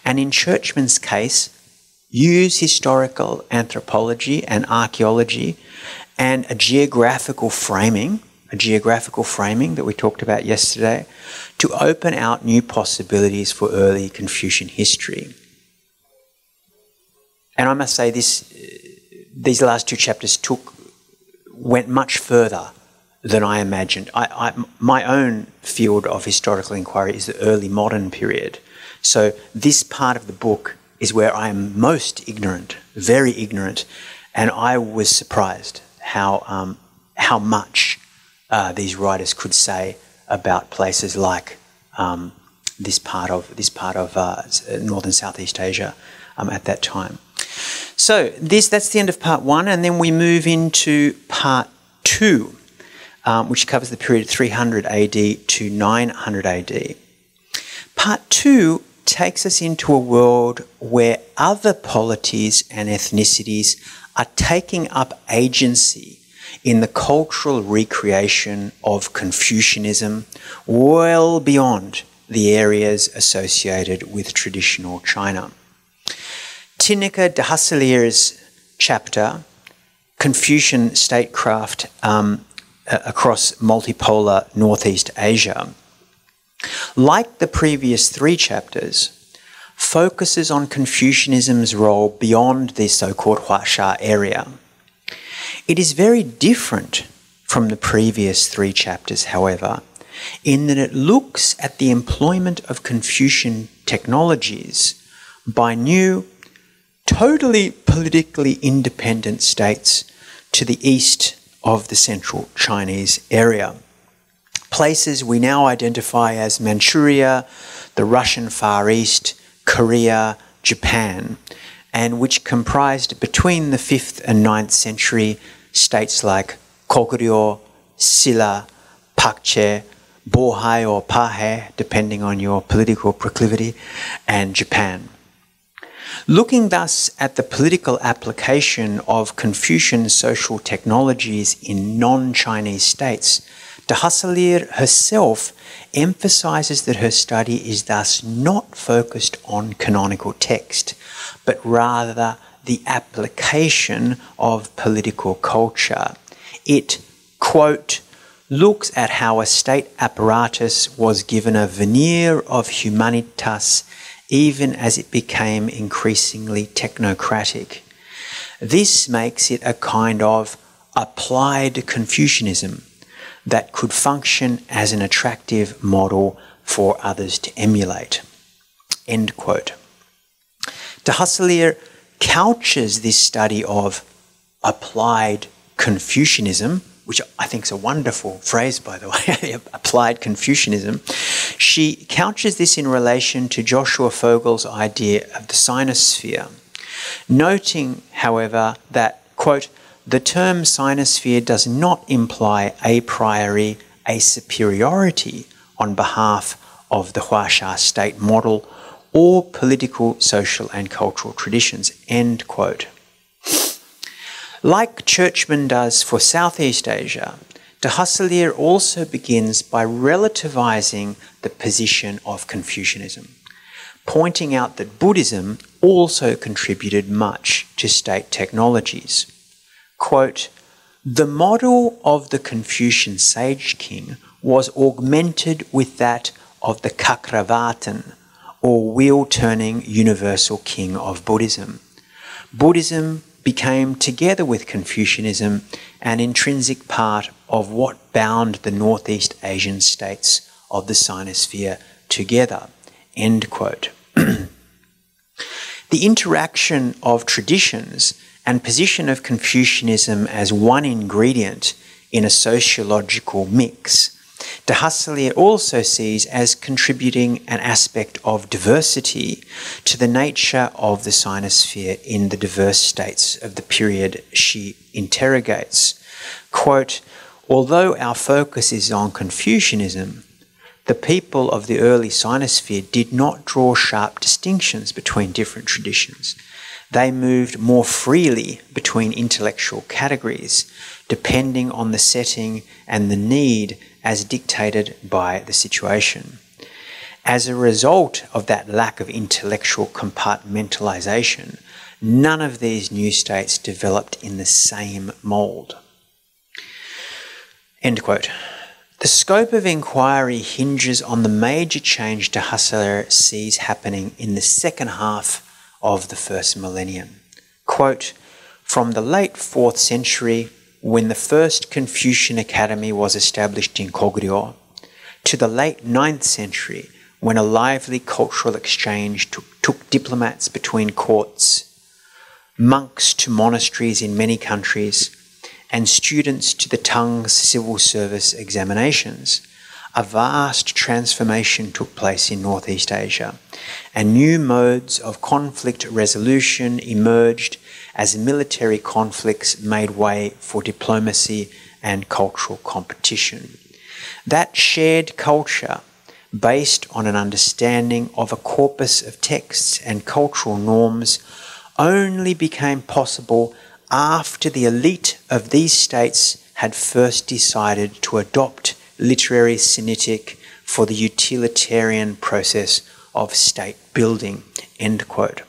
and in Churchman's case, use historical anthropology and archaeology and a geographical framing that we talked about yesterday, to open out new possibilities for early Confucian history. And I must say these last two chapters went much further than I imagined. My own field of historical inquiry is the early modern period. So this part of the book is where I am most ignorant, very ignorant, and I was surprised how much these writers could say about places like this part of northern Southeast Asia at that time. So that's the end of part one, and then we move into part two, which covers the period 300 AD to 900 AD. Part two takes us into a world where other polities and ethnicities are taking up agency in the cultural recreation of Confucianism well beyond the areas associated with traditional China. Tineke de Hasselier's chapter, Confucian Statecraft across Multipolar Northeast Asia, like the previous three chapters, focuses on Confucianism's role beyond the so-called Huasha area. It is very different from the previous three chapters, however, in that it looks at the employment of Confucian technologies by new, totally politically independent states to the east of the central Chinese area. Places we now identify as Manchuria, the Russian Far East, Korea, Japan, and which comprised between the 5th and 9th century states like Goguryeo, Silla, Pakche, Bohai or Pahe, depending on your political proclivity, and Japan. Looking thus at the political application of Confucian social technologies in non-Chinese states, de Hasselier herself emphasizes that her study is thus not focused on canonical text, but rather the application of political culture. It, quote, looks at how a state apparatus was given a veneer of humanitas even as it became increasingly technocratic. This makes it a kind of applied Confucianism that could function as an attractive model for others to emulate. End quote. De Hasselier couches this study of applied Confucianism, which I think is a wonderful phrase, by the way, applied Confucianism. She couches this in relation to Joshua Fogel's idea of the sinosphere, noting, however, that, quote, the term sinosphere does not imply a priori a superiority on behalf of the Huasha state model or political, social and cultural traditions, end quote. Like Churchman does for Southeast Asia, de Hasselier also begins by relativizing the position of Confucianism, pointing out that Buddhism also contributed much to state technologies. Quote, the model of the Confucian sage king was augmented with that of the Cakravatin, or wheel-turning universal king of Buddhism. Buddhism became, together with Confucianism, an intrinsic part of what bound the Northeast Asian states of the Sinosphere together. End quote. The interaction of traditions and position of Confucianism as one ingredient in a sociological mix, de Hasselier also sees as contributing an aspect of diversity to the nature of the Sinosphere in the diverse states of the period she interrogates. Quote, although our focus is on Confucianism, the people of the early Sinosphere did not draw sharp distinctions between different traditions. They moved more freely between intellectual categories, depending on the setting and the need as dictated by the situation. As a result of that lack of intellectual compartmentalization, none of these new states developed in the same mould. End quote. The scope of inquiry hinges on the major change de Hasselier sees happening in the second half of the first millennium. Quote, from the late 4th century, when the first Confucian Academy was established in Goguryeo, to the late 9th century, when a lively cultural exchange took diplomats between courts, monks to monasteries in many countries, and students to the Tang's civil service examinations, a vast transformation took place in Northeast Asia, and new modes of conflict resolution emerged as military conflicts made way for diplomacy and cultural competition. That shared culture, based on an understanding of a corpus of texts and cultural norms, only became possible after the elite of these states had first decided to adopt literary Sinitic for the utilitarian process of state building. End quote.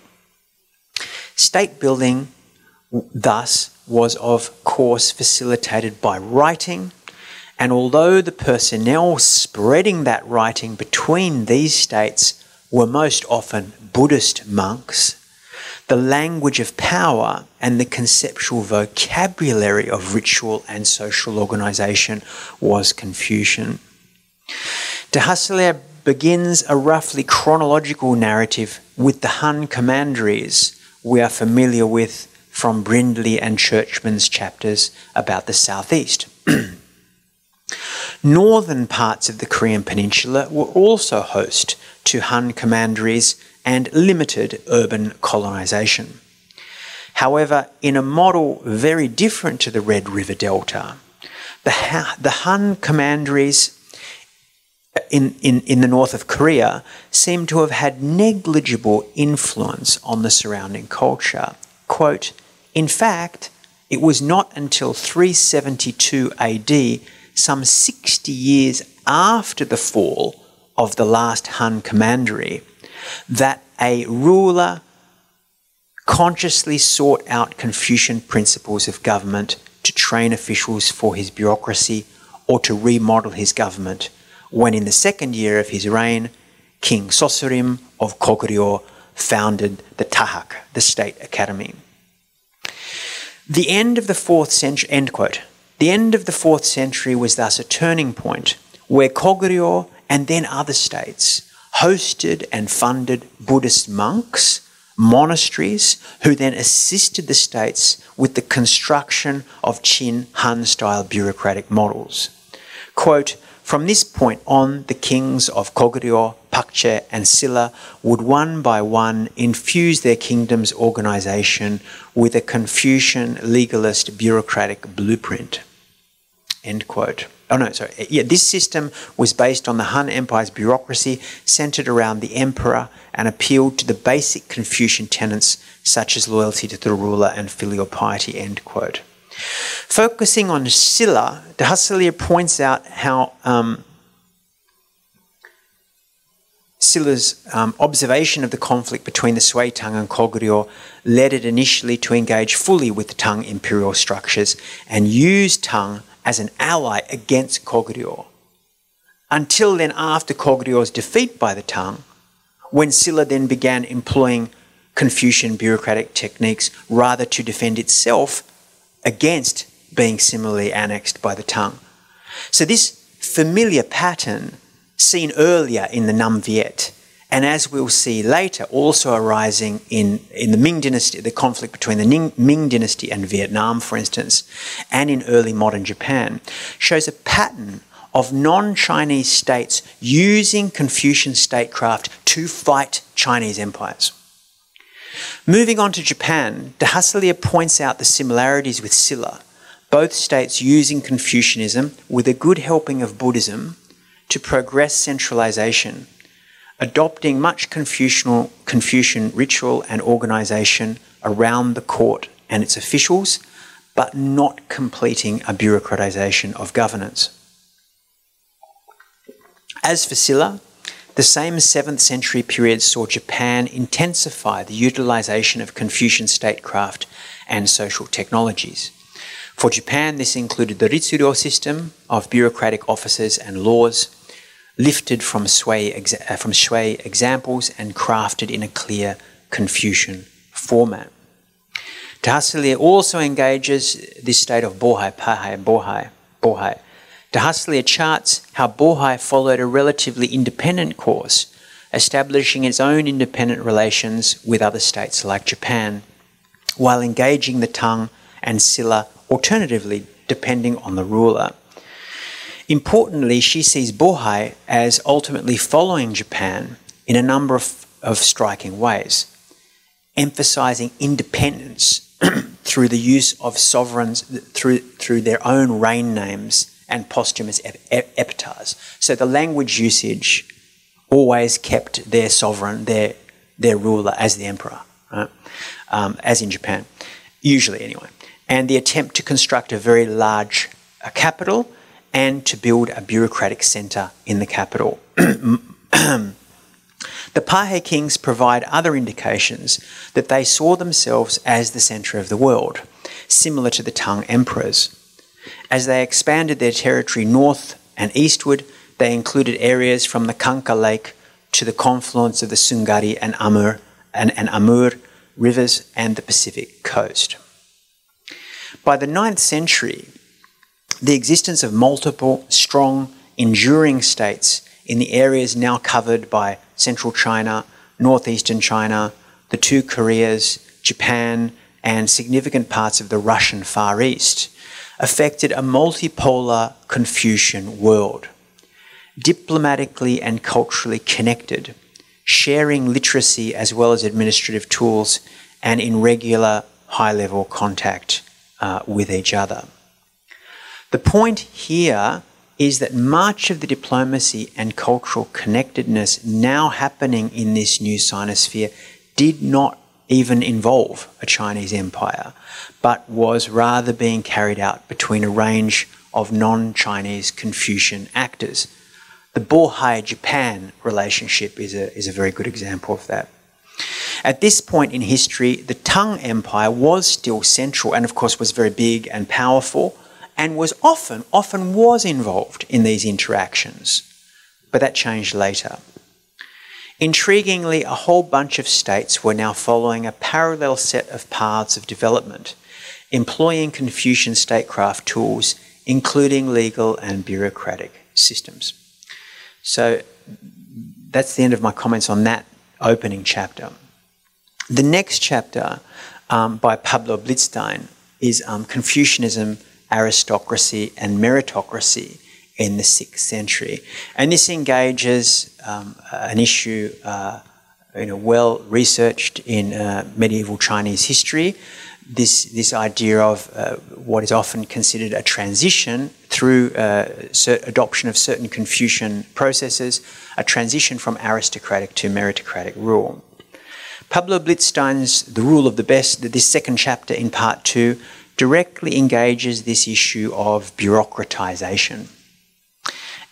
State building, thus, was of course facilitated by writing, and although the personnel spreading that writing between these states were most often Buddhist monks, the language of power and the conceptual vocabulary of ritual and social organisation was Confucian. De Hasselier begins a roughly chronological narrative with the Han commanderies we are familiar with from Brindley and Churchman's chapters about the southeast. Northern parts of the Korean peninsula were also host to Han commanderies and limited urban colonisation. However, in a model very different to the Red River Delta, the Han commanderies in the north of Korea seem to have had negligible influence on the surrounding culture. Quote, in fact, it was not until 372 AD, some 60 years after the fall of the last Han commandery, that a ruler consciously sought out Confucian principles of government to train officials for his bureaucracy or to remodel his government, when in the second year of his reign, King Sosurim of Goguryeo founded the Tahak, the State Academy. The end of the 4th century, end quote. The end of the 4th century was thus a turning point where Goguryeo and then other states hosted and funded Buddhist monks, monasteries, who then assisted the states with the construction of Qin Han-style bureaucratic models. Quote, from this point on, the kings of Goguryeo, Pakche and Silla would one by one infuse their kingdom's organisation with a Confucian legalist bureaucratic blueprint. End quote. Oh no, sorry. Yeah, this system was based on the Han Empire's bureaucracy, centred around the emperor, and appealed to the basic Confucian tenets such as loyalty to the ruler and filial piety. End quote. Focusing on Silla, de Hasselier points out how Silla's observation of the conflict between the Sui Tang and Goguryeo led it initially to engage fully with the Tang imperial structures and use Tang as an ally against Goguryeo. Until then, after Goguryeu's defeat by the Tang, when Silla then began employing Confucian bureaucratic techniques, rather to defend itself against being similarly annexed by the Tang. So this familiar pattern, seen earlier in the Nam Viet, and as we'll see later, also arising in the Ming Dynasty, the conflict between the Ming Dynasty and Vietnam, for instance, and in early modern Japan, shows a pattern of non-Chinese states using Confucian statecraft to fight Chinese empires. Moving on to Japan, de Hassellier points out the similarities with Silla, both states using Confucianism with a good helping of Buddhism to progress centralization, adopting much Confucian ritual and organisation around the court and its officials, but not completing a bureaucratisation of governance. As for Silla, the same 7th century period saw Japan intensify the utilisation of Confucian statecraft and social technologies. For Japan, this included the Ritsuryo system of bureaucratic officers and laws, lifted from Sui examples and crafted in a clear Confucian format. De Hassellier also engages this state of Bohai, Pahai, Bohai. De Hassellier charts how Bohai followed a relatively independent course, establishing its own independent relations with other states like Japan, while engaging the Tang and Silla alternatively, depending on the ruler. Importantly, she sees Bohai as ultimately following Japan in a number of striking ways, emphasising independence through the use of sovereigns, through their own reign names and posthumous epitaphs. So the language usage always kept their sovereign, their ruler, as the emperor, right? As in Japan, usually anyway. And the attempt to construct a very large capital and to build a bureaucratic centre in the capital. The Pahai kings provide other indications that they saw themselves as the centre of the world, similar to the Tang emperors. As they expanded their territory north and eastward, they included areas from the Kanka Lake to the confluence of the Sungari and Amur rivers and the Pacific coast. By the 9th century, the existence of multiple, strong, enduring states in the areas now covered by central China, northeastern China, the 2 Koreas, Japan, and significant parts of the Russian Far East, affected a multipolar Confucian world, diplomatically and culturally connected, sharing literacy as well as administrative tools, and in regular high-level contact with each other. The point here is that much of the diplomacy and cultural connectedness now happening in this new sinosphere did not even involve a Chinese empire, but was rather being carried out between a range of non-Chinese Confucian actors. The Bohai-Japan relationship is a very good example of that. At this point in history, the Tang Empire was still central and of course was very big and powerful, and was often was involved in these interactions. But that changed later. Intriguingly, a whole bunch of states were now following a parallel set of paths of development, employing Confucian statecraft tools, including legal and bureaucratic systems. So that's the end of my comments on that opening chapter. The next chapter by Pablo Blitzstein is Confucianism, Aristocracy and Meritocracy in the 6th century. And this engages an issue well researched in medieval Chinese history, this idea of what is often considered a transition through adoption of certain Confucian processes, a transition from aristocratic to meritocratic rule. Pablo Blitzstein's The Rule of the Best, this second chapter in part 2, directly engages this issue of bureaucratization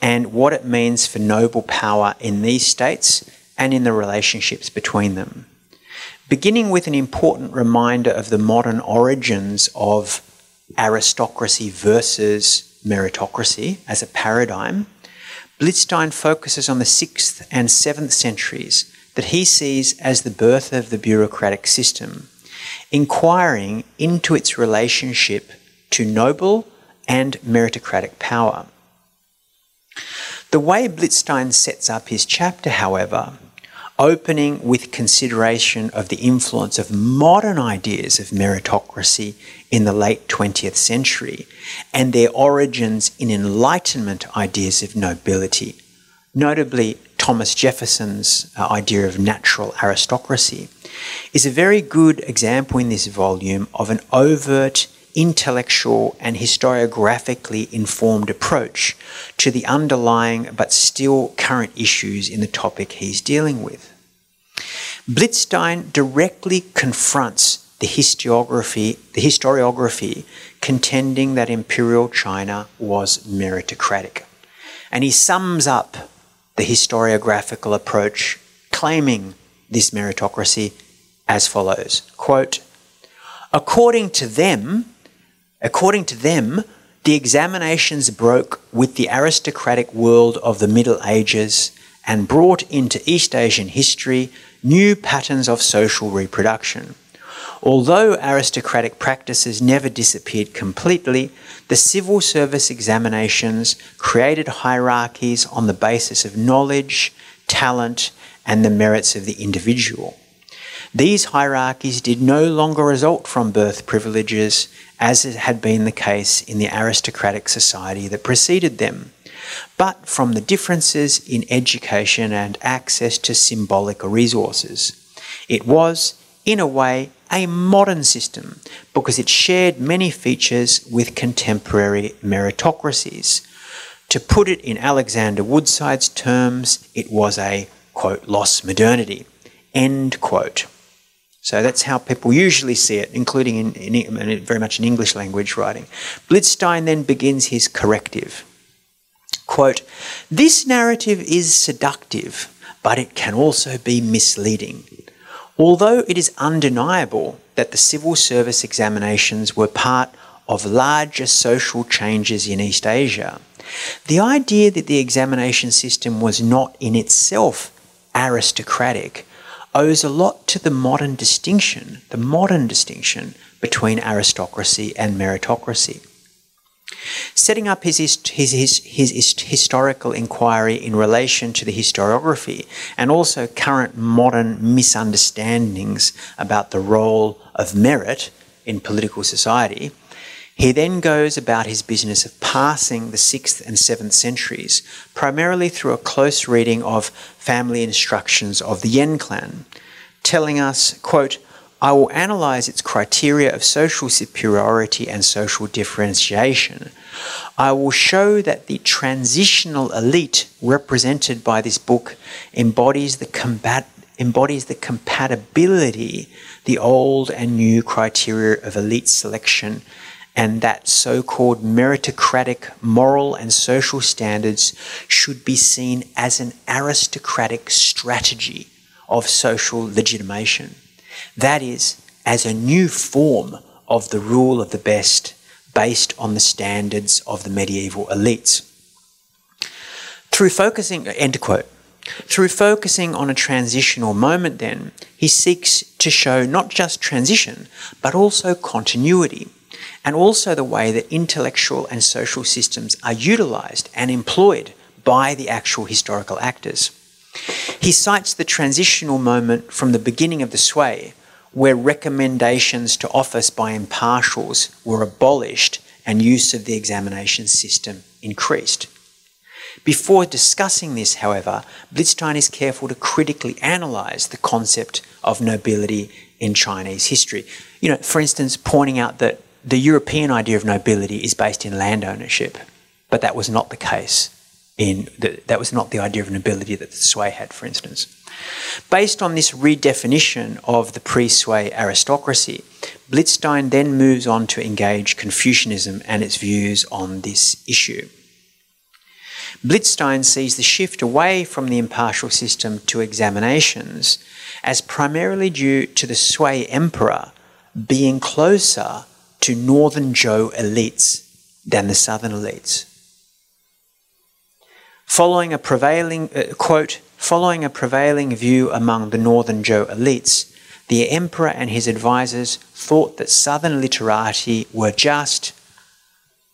and what it means for noble power in these states and in the relationships between them. Beginning with an important reminder of the modern origins of aristocracy versus meritocracy as a paradigm, Blitzstein focuses on the 6th and 7th centuries that he sees as the birth of the bureaucratic system, inquiring into its relationship to noble and meritocratic power. The way Blitzstein sets up his chapter, however, opening with consideration of the influence of modern ideas of meritocracy in the late 20th century and their origins in Enlightenment ideas of nobility, notably Thomas Jefferson's idea of natural aristocracy, is a very good example in this volume of an overt, intellectual and historiographically informed approach to the underlying but still current issues in the topic he's dealing with. Blitzstein directly confronts the historiography contending that imperial China was meritocratic. And he sums up the historiographical approach claiming this meritocracy as follows, quote, According to them, the examinations broke with the aristocratic world of the Middle Ages and brought into East Asian history new patterns of social reproduction. Although aristocratic practices never disappeared completely, the civil service examinations created hierarchies on the basis of knowledge, talent, and the merits of the individual. These hierarchies did no longer result from birth privileges, as it had been the case in the aristocratic society that preceded them, but from the differences in education and access to symbolic resources. It was, in a way, a modern system because it shared many features with contemporary meritocracies. To put it in Alexander Woodside's terms, it was a, quote, lost modernity, end quote. So that's how people usually see it, including in very much in English language writing. Blitzstein then begins his corrective. Quote, this narrative is seductive, but it can also be misleading. Although it is undeniable that the civil service examinations were part of larger social changes in East Asia, the idea that the examination system was not in itself aristocratic owes a lot to the modern distinction between aristocracy and meritocracy. Setting up his historical inquiry in relation to the historiography and also current modern misunderstandings about the role of merit in political society, he then goes about his business of parsing the 6th and 7th centuries, primarily through a close reading of family instructions of the Yen clan, telling us, quote, I will analyse its criteria of social superiority and social differentiation. I will show that the transitional elite represented by this book embodies the compatibility, the old and new criteria of elite selection, and that so-called meritocratic moral and social standards should be seen as an aristocratic strategy of social legitimation. That is, as a new form of the rule of the best based on the standards of the medieval elites. Through focusing, end quote. Through focusing on a transitional moment then, he seeks to show not just transition, but also continuity, and also the way that intellectual and social systems are utilised and employed by the actual historical actors. He cites the transitional moment from the beginning of the Sui, where recommendations to office by impartials were abolished and use of the examination system increased. Before discussing this, however, Blitzstein is careful to critically analyse the concept of nobility in Chinese history. You know, for instance, pointing out that the European idea of nobility is based in land ownership, but that was not the case. That was not the idea of nobility that the Sui had, for instance. Based on this redefinition of the pre-Sui aristocracy, Blitzstein then moves on to engage Confucianism and its views on this issue. Blitzstein sees the shift away from the impartial system to examinations as primarily due to the Sui emperor being closer to northern Zhou elites than the southern elites. Following a prevailing following a prevailing view among the northern Zhou elites, the emperor and his advisors thought that southern literati were just,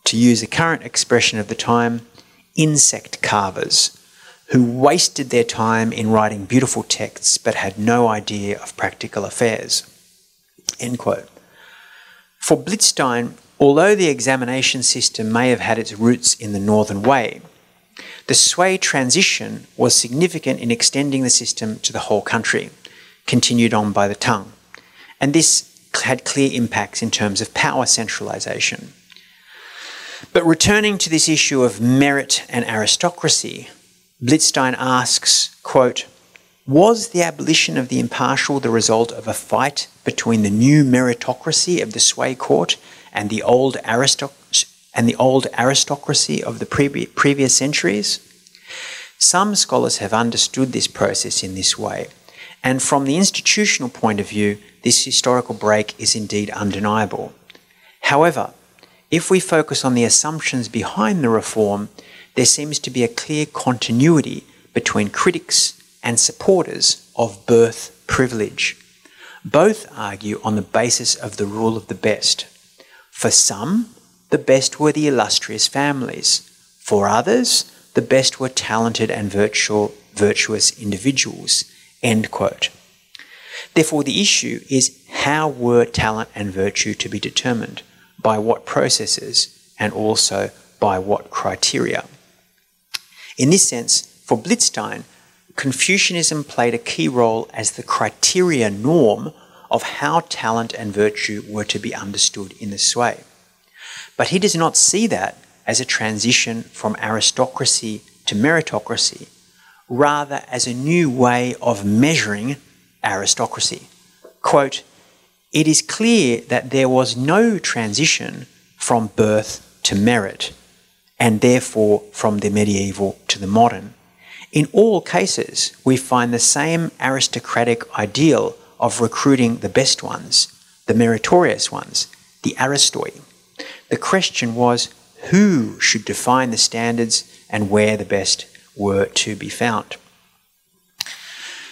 to use a current expression of the time, insect carvers, who wasted their time in writing beautiful texts but had no idea of practical affairs. End quote. For Blitzstein, although the examination system may have had its roots in the Northern Way, the Sui transition was significant in extending the system to the whole country, continued on by the Tang, and this had clear impacts in terms of power centralisation. But returning to this issue of merit and aristocracy, Blitzstein asks, quote, "Was the abolition of the impartial the result of a fight between the new meritocracy of the Sui court and the old aristocracy of the previous centuries?" Some scholars have understood this process in this way, and from the institutional point of view, this historical break is indeed undeniable. However, if we focus on the assumptions behind the reform, there seems to be a clear continuity between critics and supporters of birth privilege. Both argue on the basis of the rule of the best. For some, the best were the illustrious families. For others, the best were talented and virtuous individuals. End quote. Therefore, the issue is, how were talent and virtue to be determined? By what processes, and also by what criteria? In this sense, for Blitzstein, Confucianism played a key role as the criteria norm of how talent and virtue were to be understood in the Sui. But he does not see that as a transition from aristocracy to meritocracy, rather as a new way of measuring aristocracy. Quote, "It is clear that there was no transition from birth to merit, and therefore from the medieval to the modern. In all cases, we find the same aristocratic ideal of recruiting the best ones, the meritorious ones, the aristoi. The question was, who should define the standards and where the best were to be found?"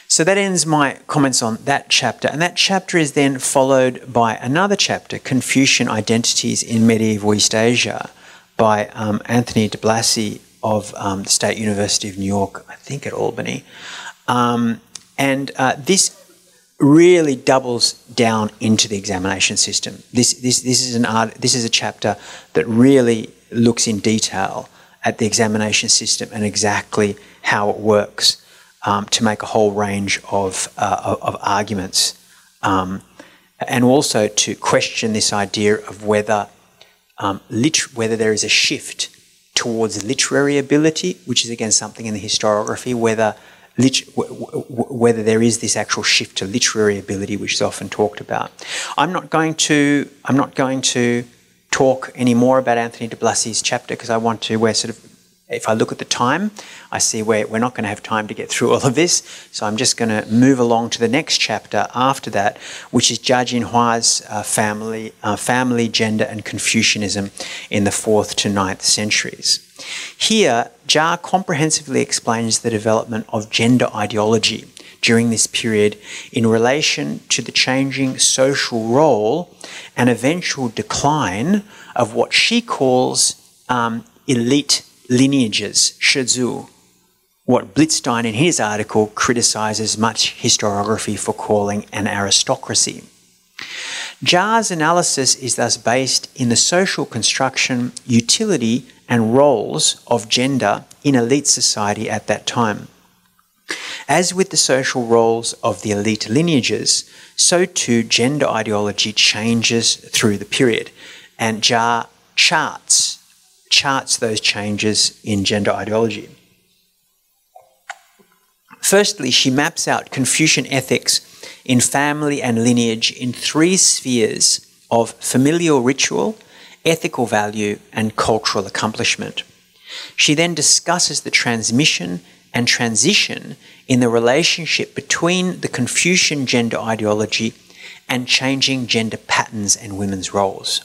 So that ends my comments on that chapter, and that chapter is then followed by another chapter, Confucian Identities in Medieval East Asia, by Anthony de Blassie of the State University of New York, I think at Albany. This really doubles down into the examination system. This is a chapter that really looks in detail at the examination system and exactly how it works, to make a whole range of arguments, and also to question this idea of whether there is a shift towards literary ability, which is again something in the historiography, whether there is this actual shift to literary ability, which is often talked about. I'm not going to talk any more about Anthony de Blassie's chapter, because I want to, if I look at the time, I see we're not going to have time to get through all of this. So I'm just going to move along to the next chapter after that, which is Jia Jinhua's family, gender and Confucianism in the 4th to 9th centuries. Here, Jia comprehensively explains the development of gender ideology during this period in relation to the changing social role and eventual decline of what she calls elite lineages, 世族, what Blitzstein in his article criticises much historiography for calling an aristocracy. Jia's analysis is thus based in the social construction, utility and roles of gender in elite society at that time. As with the social roles of the elite lineages, so too gender ideology changes through the period, and Jia charts those changes in gender ideology. Firstly, she maps out Confucian ethics in family and lineage in 3 spheres of familial ritual, ethical value, and cultural accomplishment. She then discusses the transmission and transition in the relationship between the Confucian gender ideology and changing gender patterns and women's roles.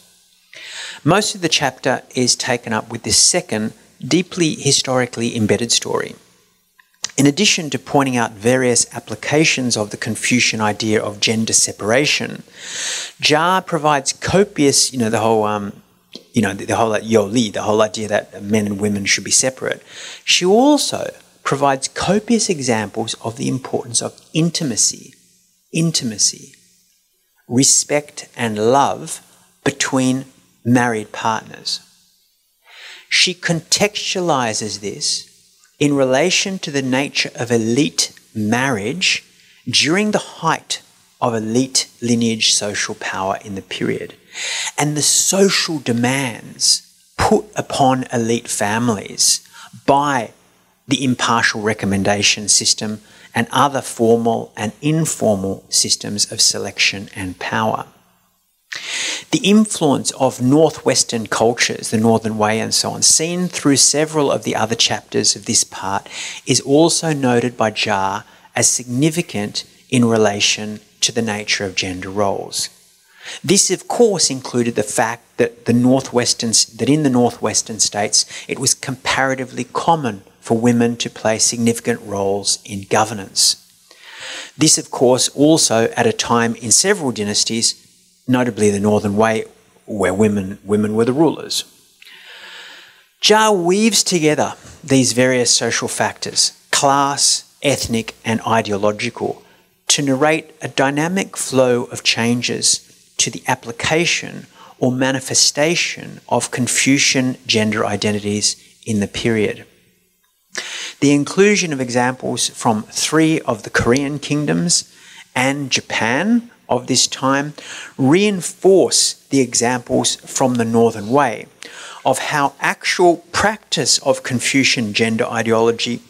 Most of the chapter is taken up with this second, deeply historically embedded story. In addition to pointing out various applications of the Confucian idea of gender separation, Jia provides copious, the whole yo li, the whole idea that men and women should be separate. She also provides copious examples of the importance of intimacy, respect and love between married partners. She contextualizes this in relation to the nature of elite marriage during the height of elite lineage social power in the period, and the social demands put upon elite families by the impartial recommendation system and other formal and informal systems of selection and power. The influence of Northwestern cultures, the Northern Way and so on, seen through several of the other chapters of this part, is also noted by Jia as significant in relation to the nature of gender roles. This, of course, included the fact that in the Northwestern states it was comparatively common for women to play significant roles in governance. This, of course, also at a time in several dynasties, notably the Northern Way, where women were the rulers. Jia weaves together these various social factors, class, ethnic and ideological, to narrate a dynamic flow of changes to the application or manifestation of Confucian gender identities in the period. The inclusion of examples from 3 of the Korean kingdoms and Japan of this time reinforce the examples from the Northern Way of how actual practice of Confucian gender ideology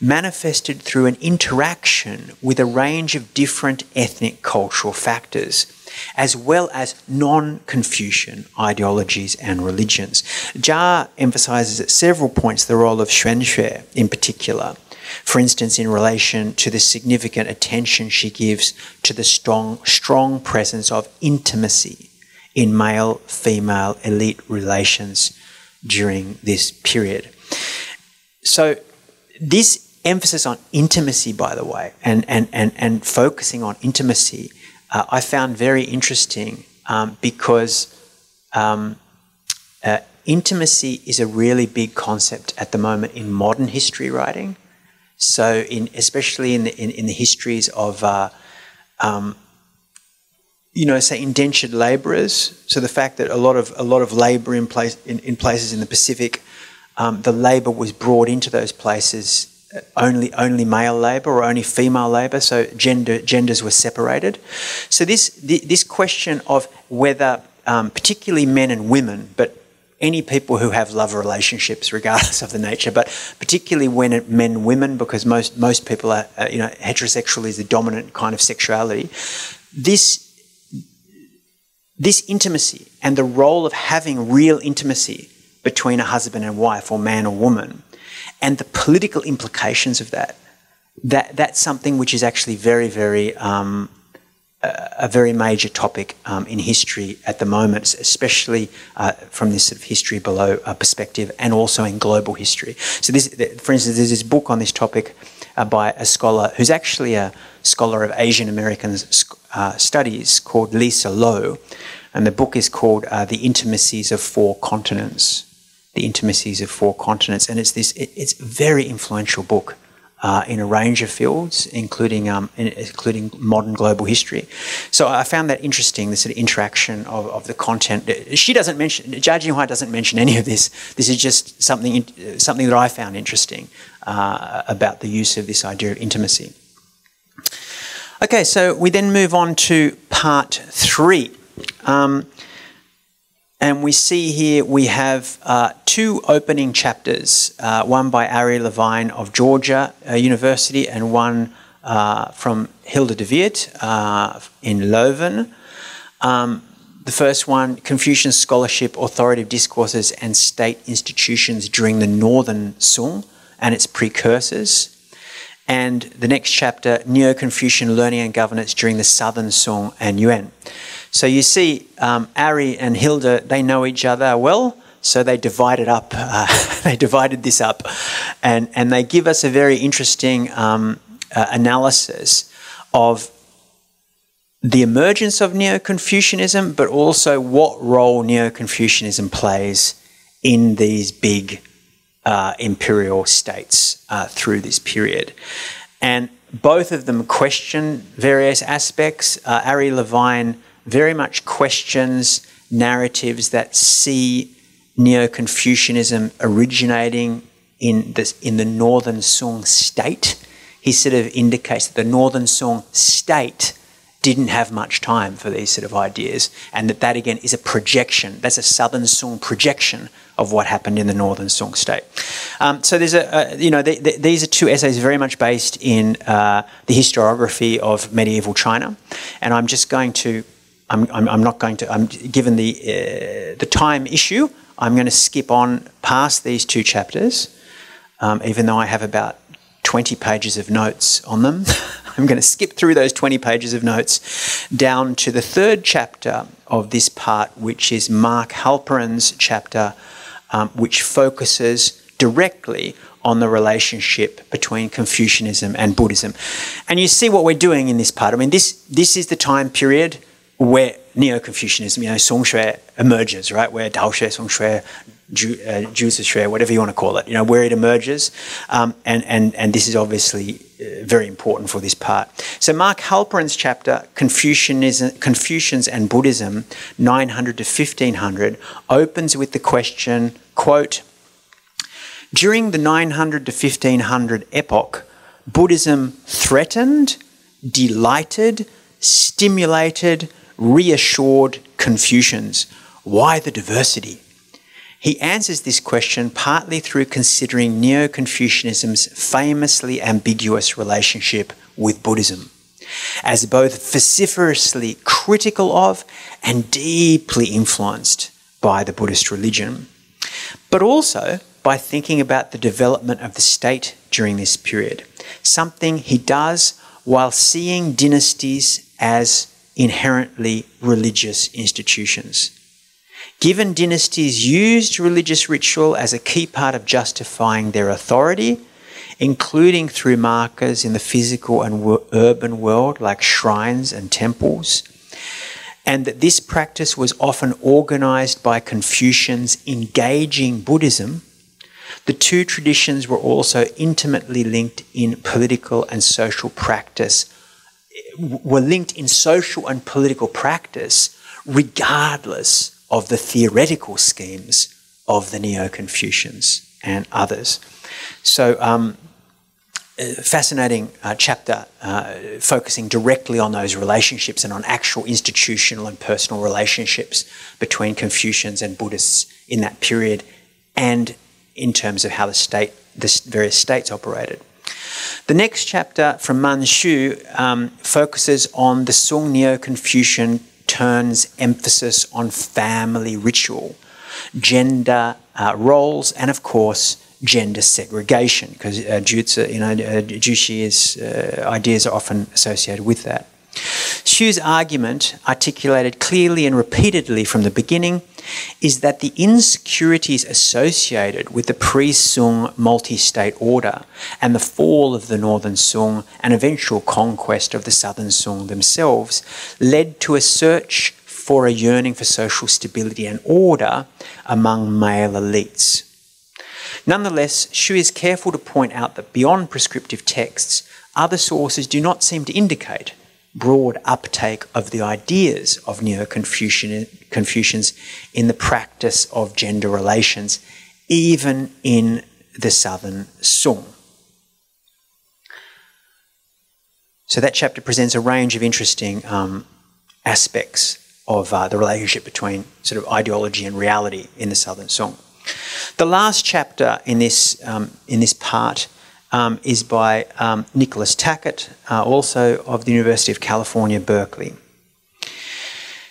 manifested through an interaction with a range of different ethnic cultural factors, as well as non-Confucian ideologies and religions. Jia emphasizes at several points the role of xuanxue in particular. For instance, in relation to the significant attention she gives to the strong presence of intimacy in male-female elite relations during this period. So this emphasis on intimacy, by the way, and focusing on intimacy, I found very interesting because intimacy is a really big concept at the moment in modern history writing. So, especially in the histories of, say indentured labourers. So the fact that a lot of labour in places in the Pacific, the labour was brought into those places only male labour or only female labour. So genders were separated. So this question of whether, particularly men and women, but any people who have love relationships, regardless of the nature, but particularly when men and women, because most people are, heterosexual is the dominant kind of sexuality. This intimacy and the role of having real intimacy between a husband and wife, or man or woman, and the political implications of that's something which is actually very, very a very major topic in history at the moment, especially from this sort of history below perspective, and also in global history. So for instance, there's this book on this topic by a scholar who's actually a scholar of Asian American studies called Lisa Lowe, and the book is called The Intimacies of Four Continents. The Intimacies of Four Continents, and it's a very influential book in a range of fields, including modern global history. So I found that interesting, the sort of interaction of the content. She doesn't mention, Jia Jinhua doesn't mention any of this. This is just something that I found interesting about the use of this idea of intimacy. Okay, so we then move on to part 3. And we see here we have 2 opening chapters, one by Ari Levine of Georgia University and one from Hilde de Weert in Leuven. The first one, Confucian Scholarship, Authoritative Discourses and State Institutions during the Northern Sung and its Precursors. And the next chapter, Neo-Confucian Learning and Governance during the Southern Sung and Yuan. So you see, Ari and Hilde, they know each other well. So they divided up. They divided this up, and they give us a very interesting analysis of the emergence of Neo-Confucianism, but also what role Neo-Confucianism plays in these big imperial states through this period. And both of them question various aspects. Ari Levine very much questions narratives that see Neo-Confucianism originating in the Northern Song state. He sort of indicates that the Northern Song state didn't have much time for these sort of ideas, and that again is a projection. That's a Southern Song projection of what happened in the Northern Song state. So there's these are two essays very much based in the historiography of medieval China, and I'm just going to, given the time issue, I'm going to skip on past these two chapters, even though I have about 20 pages of notes on them. I'm going to skip through those 20 pages of notes down to the third chapter of this part, which is Mark Halperin's chapter, which focuses directly on the relationship between Confucianism and Buddhism. And you see what we're doing in this part. I mean, this is the time period where Neo-Confucianism, Songshui emerges, right? Where Daoshui, Songshui, Jushui, whatever you want to call it, where it emerges. And this is obviously very important for this part. So Mark Halperin's chapter, Confucians and Buddhism, 900 to 1500, opens with the question, quote, "During the 900 to 1500 epoch, Buddhism threatened, delighted, stimulated, reassured Confucians. Why the diversity?" He answers this question partly through considering Neo-Confucianism's famously ambiguous relationship with Buddhism, as both vociferously critical of and deeply influenced by the Buddhist religion, but also by thinking about the development of the state during this period, something he does while seeing dynasties as inherently religious institutions. Given dynasties used religious ritual as a key part of justifying their authority, including through markers in the physical and urban world like shrines and temples, and that this practice was often organised by Confucians engaging Buddhism, the two traditions were also intimately linked in political and social practice, regardless of the theoretical schemes of the Neo-Confucians and others. So, fascinating chapter focusing directly on those relationships and on actual institutional and personal relationships between Confucians and Buddhists in that period, and in terms of how the various states operated. The next chapter from Manchu focuses on the Song Neo-Confucian turns emphasis on family ritual, gender roles, and of course gender segregation, because Jushi's ideas are often associated with that. Xu's argument, articulated clearly and repeatedly from the beginning, is that the insecurities associated with the pre-Sung multi-state order and the fall of the Northern Sung and eventual conquest of the Southern Sung themselves led to a search for a yearning for social stability and order among male elites. Nonetheless, Xu is careful to point out that beyond prescriptive texts, other sources do not seem to indicate broad uptake of the ideas of Neo-Confucians in the practice of gender relations, even in the Southern Sung. So that chapter presents a range of interesting aspects of the relationship between sort of ideology and reality in the Southern Sung. The last chapter in this part is by Nicholas Tackett, also of the University of California, Berkeley.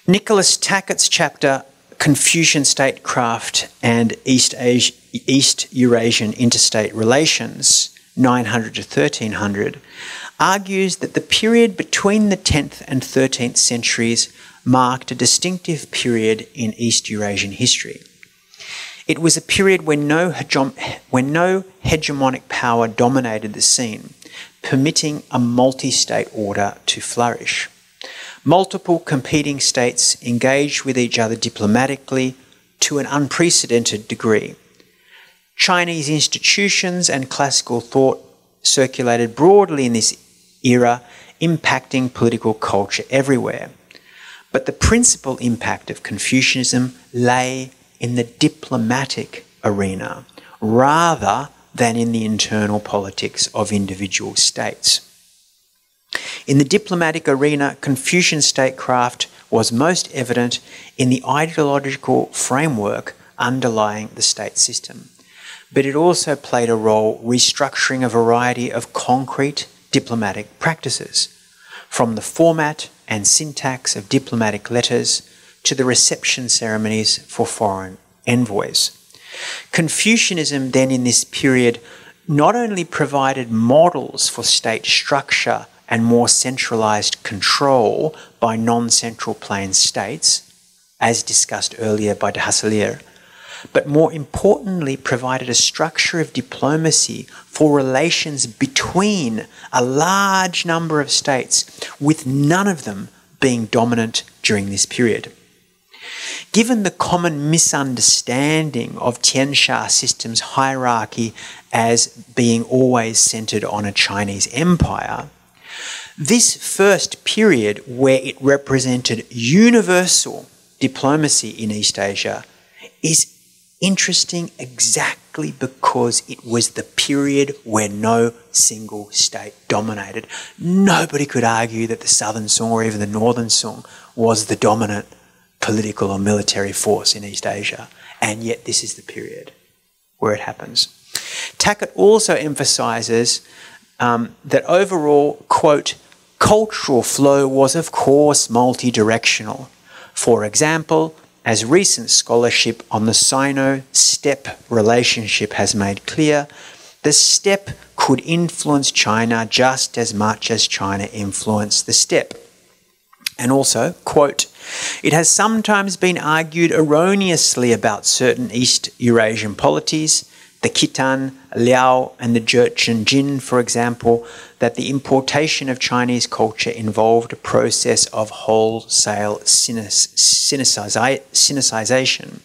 Nicholas Tackett's chapter, Confucian Statecraft and East Eurasian Interstate Relations, 900 to 1300, argues that the period between the 10th and 13th centuries marked a distinctive period in East Eurasian history. It was a period when no hegemonic power dominated the scene, permitting a multi-state order to flourish. Multiple competing states engaged with each other diplomatically to an unprecedented degree. Chinese institutions and classical thought circulated broadly in this era, impacting political culture everywhere. But the principal impact of Confucianism lay in the diplomatic arena rather than in the internal politics of individual states. In the diplomatic arena, Confucian statecraft was most evident in the ideological framework underlying the state system. But it also played a role restructuring a variety of concrete diplomatic practices, from the format and syntax of diplomatic letters to the reception ceremonies for foreign envoys. Confucianism then in this period not only provided models for state structure and more centralised control by non-central plane states, as discussed earlier by de Hasselier, but more importantly provided a structure of diplomacy for relations between a large number of states, with none of them being dominant during this period. Given the common misunderstanding of Tianxia system's hierarchy as being always centred on a Chinese empire, this first period, where it represented universal diplomacy in East Asia, is interesting exactly because it was the period where no single state dominated. Nobody could argue that the Southern Song or even the Northern Song was the dominant political or military force in East Asia, and yet this is the period where it happens. Tackett also emphasises that overall, quote, cultural flow was of course multi-directional. For example, as recent scholarship on the Sino-steppe relationship has made clear, the steppe could influence China just as much as China influenced the steppe. And also, quote, it has sometimes been argued erroneously about certain East Eurasian polities, the Khitan, Liao and the Jurchen Jin, for example, that the importation of Chinese culture involved a process of wholesale Sinicization.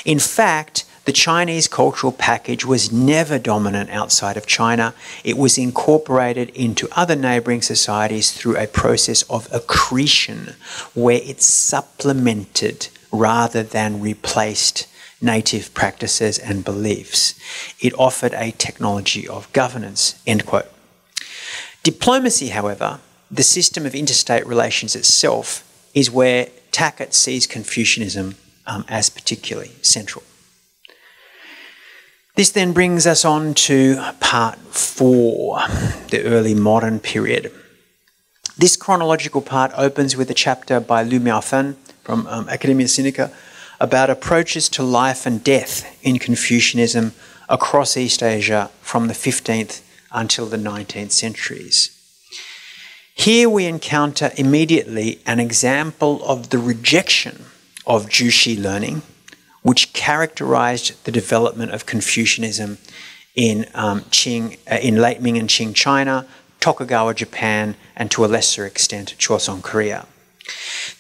In fact, the Chinese cultural package was never dominant outside of China. It was incorporated into other neighbouring societies through a process of accretion, where it supplemented rather than replaced native practices and beliefs. It offered a technology of governance, end quote. Diplomacy, however, the system of interstate relations itself, is where Tackett sees Confucianism as particularly central. This then brings us on to part 4, the early modern period. This chronological part opens with a chapter by Lu Miaofen from Academia Sinica about approaches to life and death in Confucianism across East Asia from the 15th until the 19th centuries. Here we encounter immediately an example of the rejection of Jushi learning, which characterized the development of Confucianism in late Ming and Qing China, Tokugawa Japan, and to a lesser extent Choson Korea.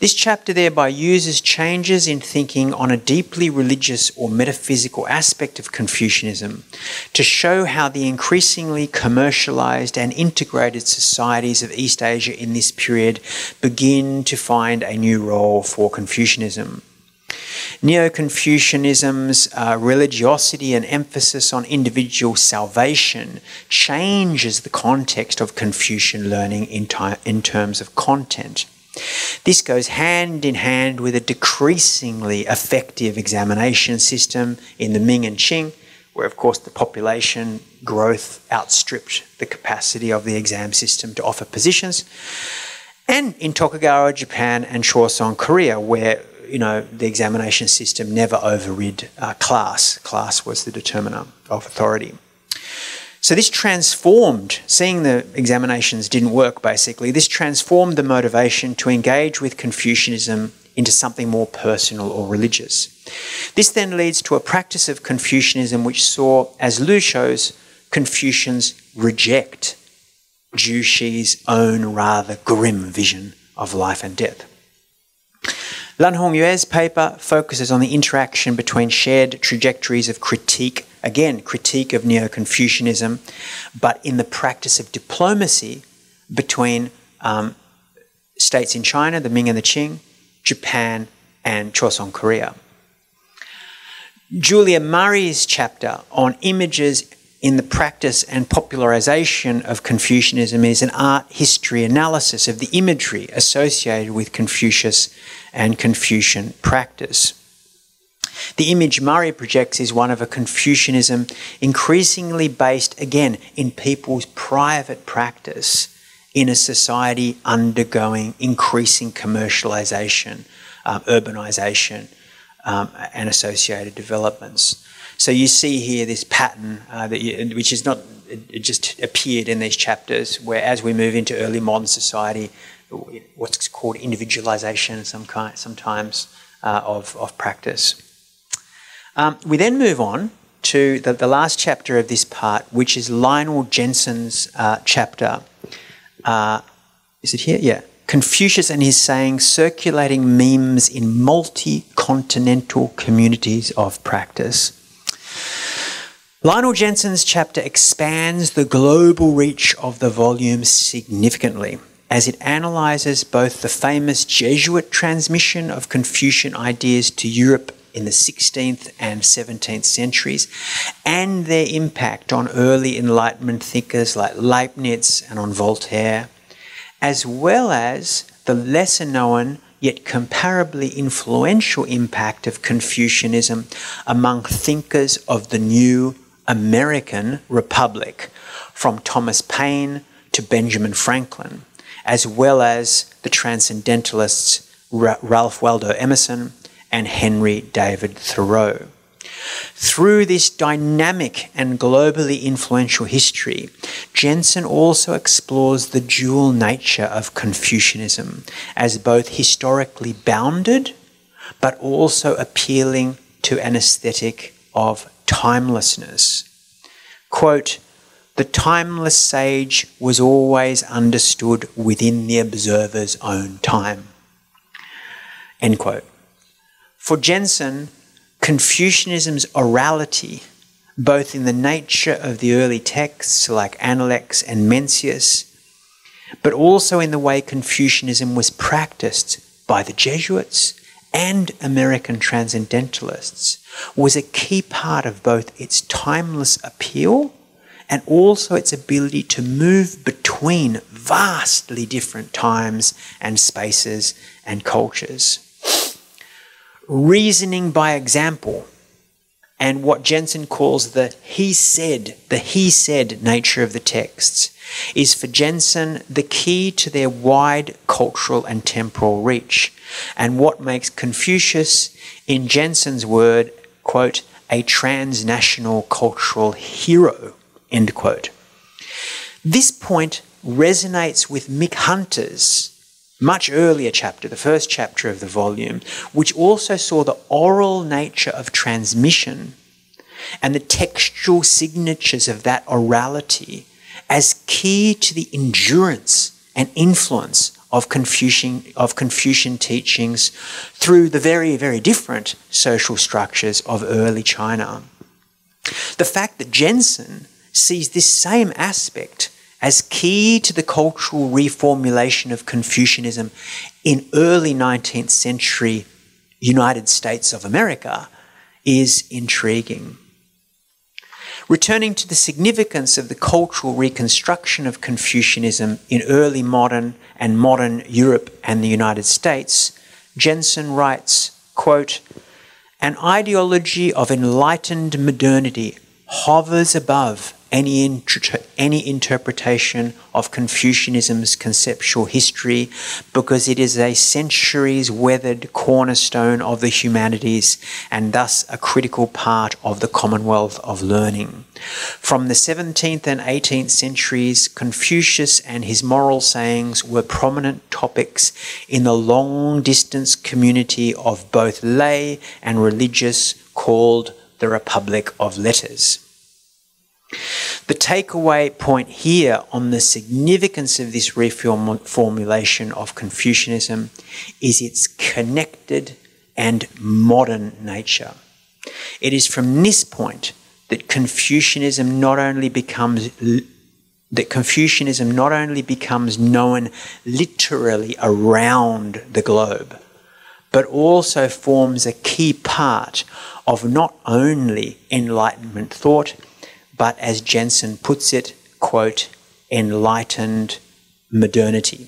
This chapter thereby uses changes in thinking on a deeply religious or metaphysical aspect of Confucianism to show how the increasingly commercialized and integrated societies of East Asia in this period begin to find a new role for Confucianism. Neo-Confucianism's religiosity and emphasis on individual salvation changes the context of Confucian learning in terms of content. This goes hand in hand with a decreasingly effective examination system in the Ming and Qing, where of course the population growth outstripped the capacity of the exam system to offer positions, and in Tokugawa Japan and Choson Korea, where the examination system never overrid class. Class was the determiner of authority. So this transformed, seeing the examinations didn't work basically, this transformed the motivation to engage with Confucianism into something more personal or religious. This then leads to a practice of Confucianism which saw, as Lu shows, Confucians reject Zhu Xi's own rather grim vision of life and death. Lan Hongyue's paper focuses on the interaction between shared trajectories of critique, again, critique of Neo-Confucianism, but in the practice of diplomacy between states in China, the Ming and the Qing, Japan, and Choson Korea. Julia Murray's chapter on images in the practice and popularization of Confucianism is an art history analysis of the imagery associated with Confucius and Confucian practice. The image Murray projects is one of a Confucianism increasingly based, again, in people's private practice in a society undergoing increasing commercialization, urbanization, and associated developments. So you see here this pattern, which is not, it just appeared in these chapters, where as we move into early modern society, what's called individualization sometimes of practice. We then move on to the last chapter of this part, which is Lionel Jensen's chapter. Is it here? Yeah. Confucius and his sayings circulating memes in multi-continental communities of practice. Lionel Jensen's chapter expands the global reach of the volume significantly as it analyses both the famous Jesuit transmission of Confucian ideas to Europe in the 16th and 17th centuries and their impact on early Enlightenment thinkers like Leibniz and on Voltaire, as well as the lesser known yet comparably influential impact of Confucianism among thinkers of the new American Republic, from Thomas Paine to Benjamin Franklin, as well as the transcendentalists Ralph Waldo Emerson and Henry David Thoreau. Through this dynamic and globally influential history, Jensen also explores the dual nature of Confucianism as both historically bounded, but also appealing to an aesthetic of timelessness. Quote, "The timeless sage was always understood within the observer's own time." End quote. For Jensen, Confucianism's orality, both in the nature of the early texts like Analects and Mencius, but also in the way Confucianism was practiced by the Jesuits and American transcendentalists, was a key part of both its timeless appeal and also its ability to move between vastly different times and spaces and cultures. Reasoning by example, and what Jensen calls the he said nature of the texts, is for Jensen the key to their wide cultural and temporal reach, and what makes Confucius, in Jensen's word, quote, a transnational cultural hero, end quote. This point resonates with Mick Hunter's much earlier chapter, the first chapter of the volume, which also saw the oral nature of transmission and the textual signatures of that orality as key to the endurance and influence of Confucian teachings through the very, very different social structures of early China. The fact that Jensen sees this same aspect as key to the cultural reformulation of Confucianism in early 19th century United States of America is intriguing. Returning to the significance of the cultural reconstruction of Confucianism in early modern and modern Europe and the United States, Jensen writes, quote, "An ideology of enlightened modernity hovers above any interpretation of Confucianism's conceptual history because it is a centuries weathered cornerstone of the humanities and thus a critical part of the commonwealth of learning. From the 17th and 18th centuries, Confucius and his moral sayings were prominent topics in the long-distance community of both lay and religious called the Republic of Letters. The takeaway point here on the significance of this reformulation of Confucianism is its connected and modern nature. It is from this point that Confucianism not only becomes known literally around the globe, but also forms a key part of not only Enlightenment thought, but as Jensen puts it, quote, enlightened modernity.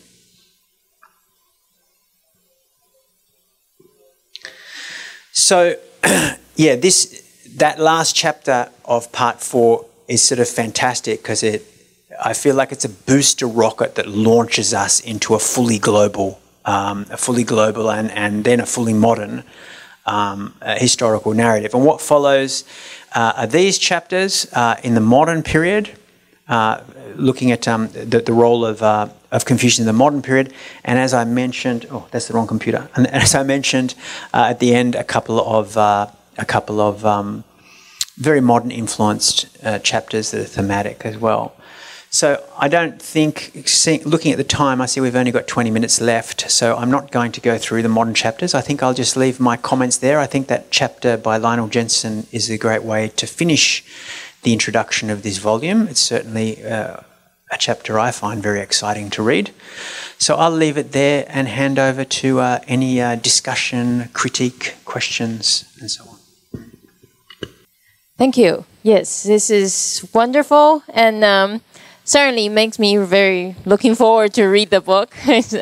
So, yeah, that last chapter of part 4 is sort of fantastic because I feel like it's a booster rocket that launches us into a fully global and then a fully modern historical narrative. And what follows are these chapters in the modern period, looking at the role of Confucius in the modern period. And as I mentioned, oh, that's the wrong computer. And as I mentioned at the end, a couple of very modern influenced chapters that are thematic as well. So I don't think, looking at the time, I see we've only got 20 minutes left, so I'm not going to go through the modern chapters. I think I'll just leave my comments there. I think that chapter by Lionel Jensen is a great way to finish the introduction of this volume. It's certainly a chapter I find very exciting to read. So I'll leave it there and hand over to any discussion, critique, questions, and so on. Thank you. Yes, this is wonderful, and certainly makes me very looking forward to read the book. It's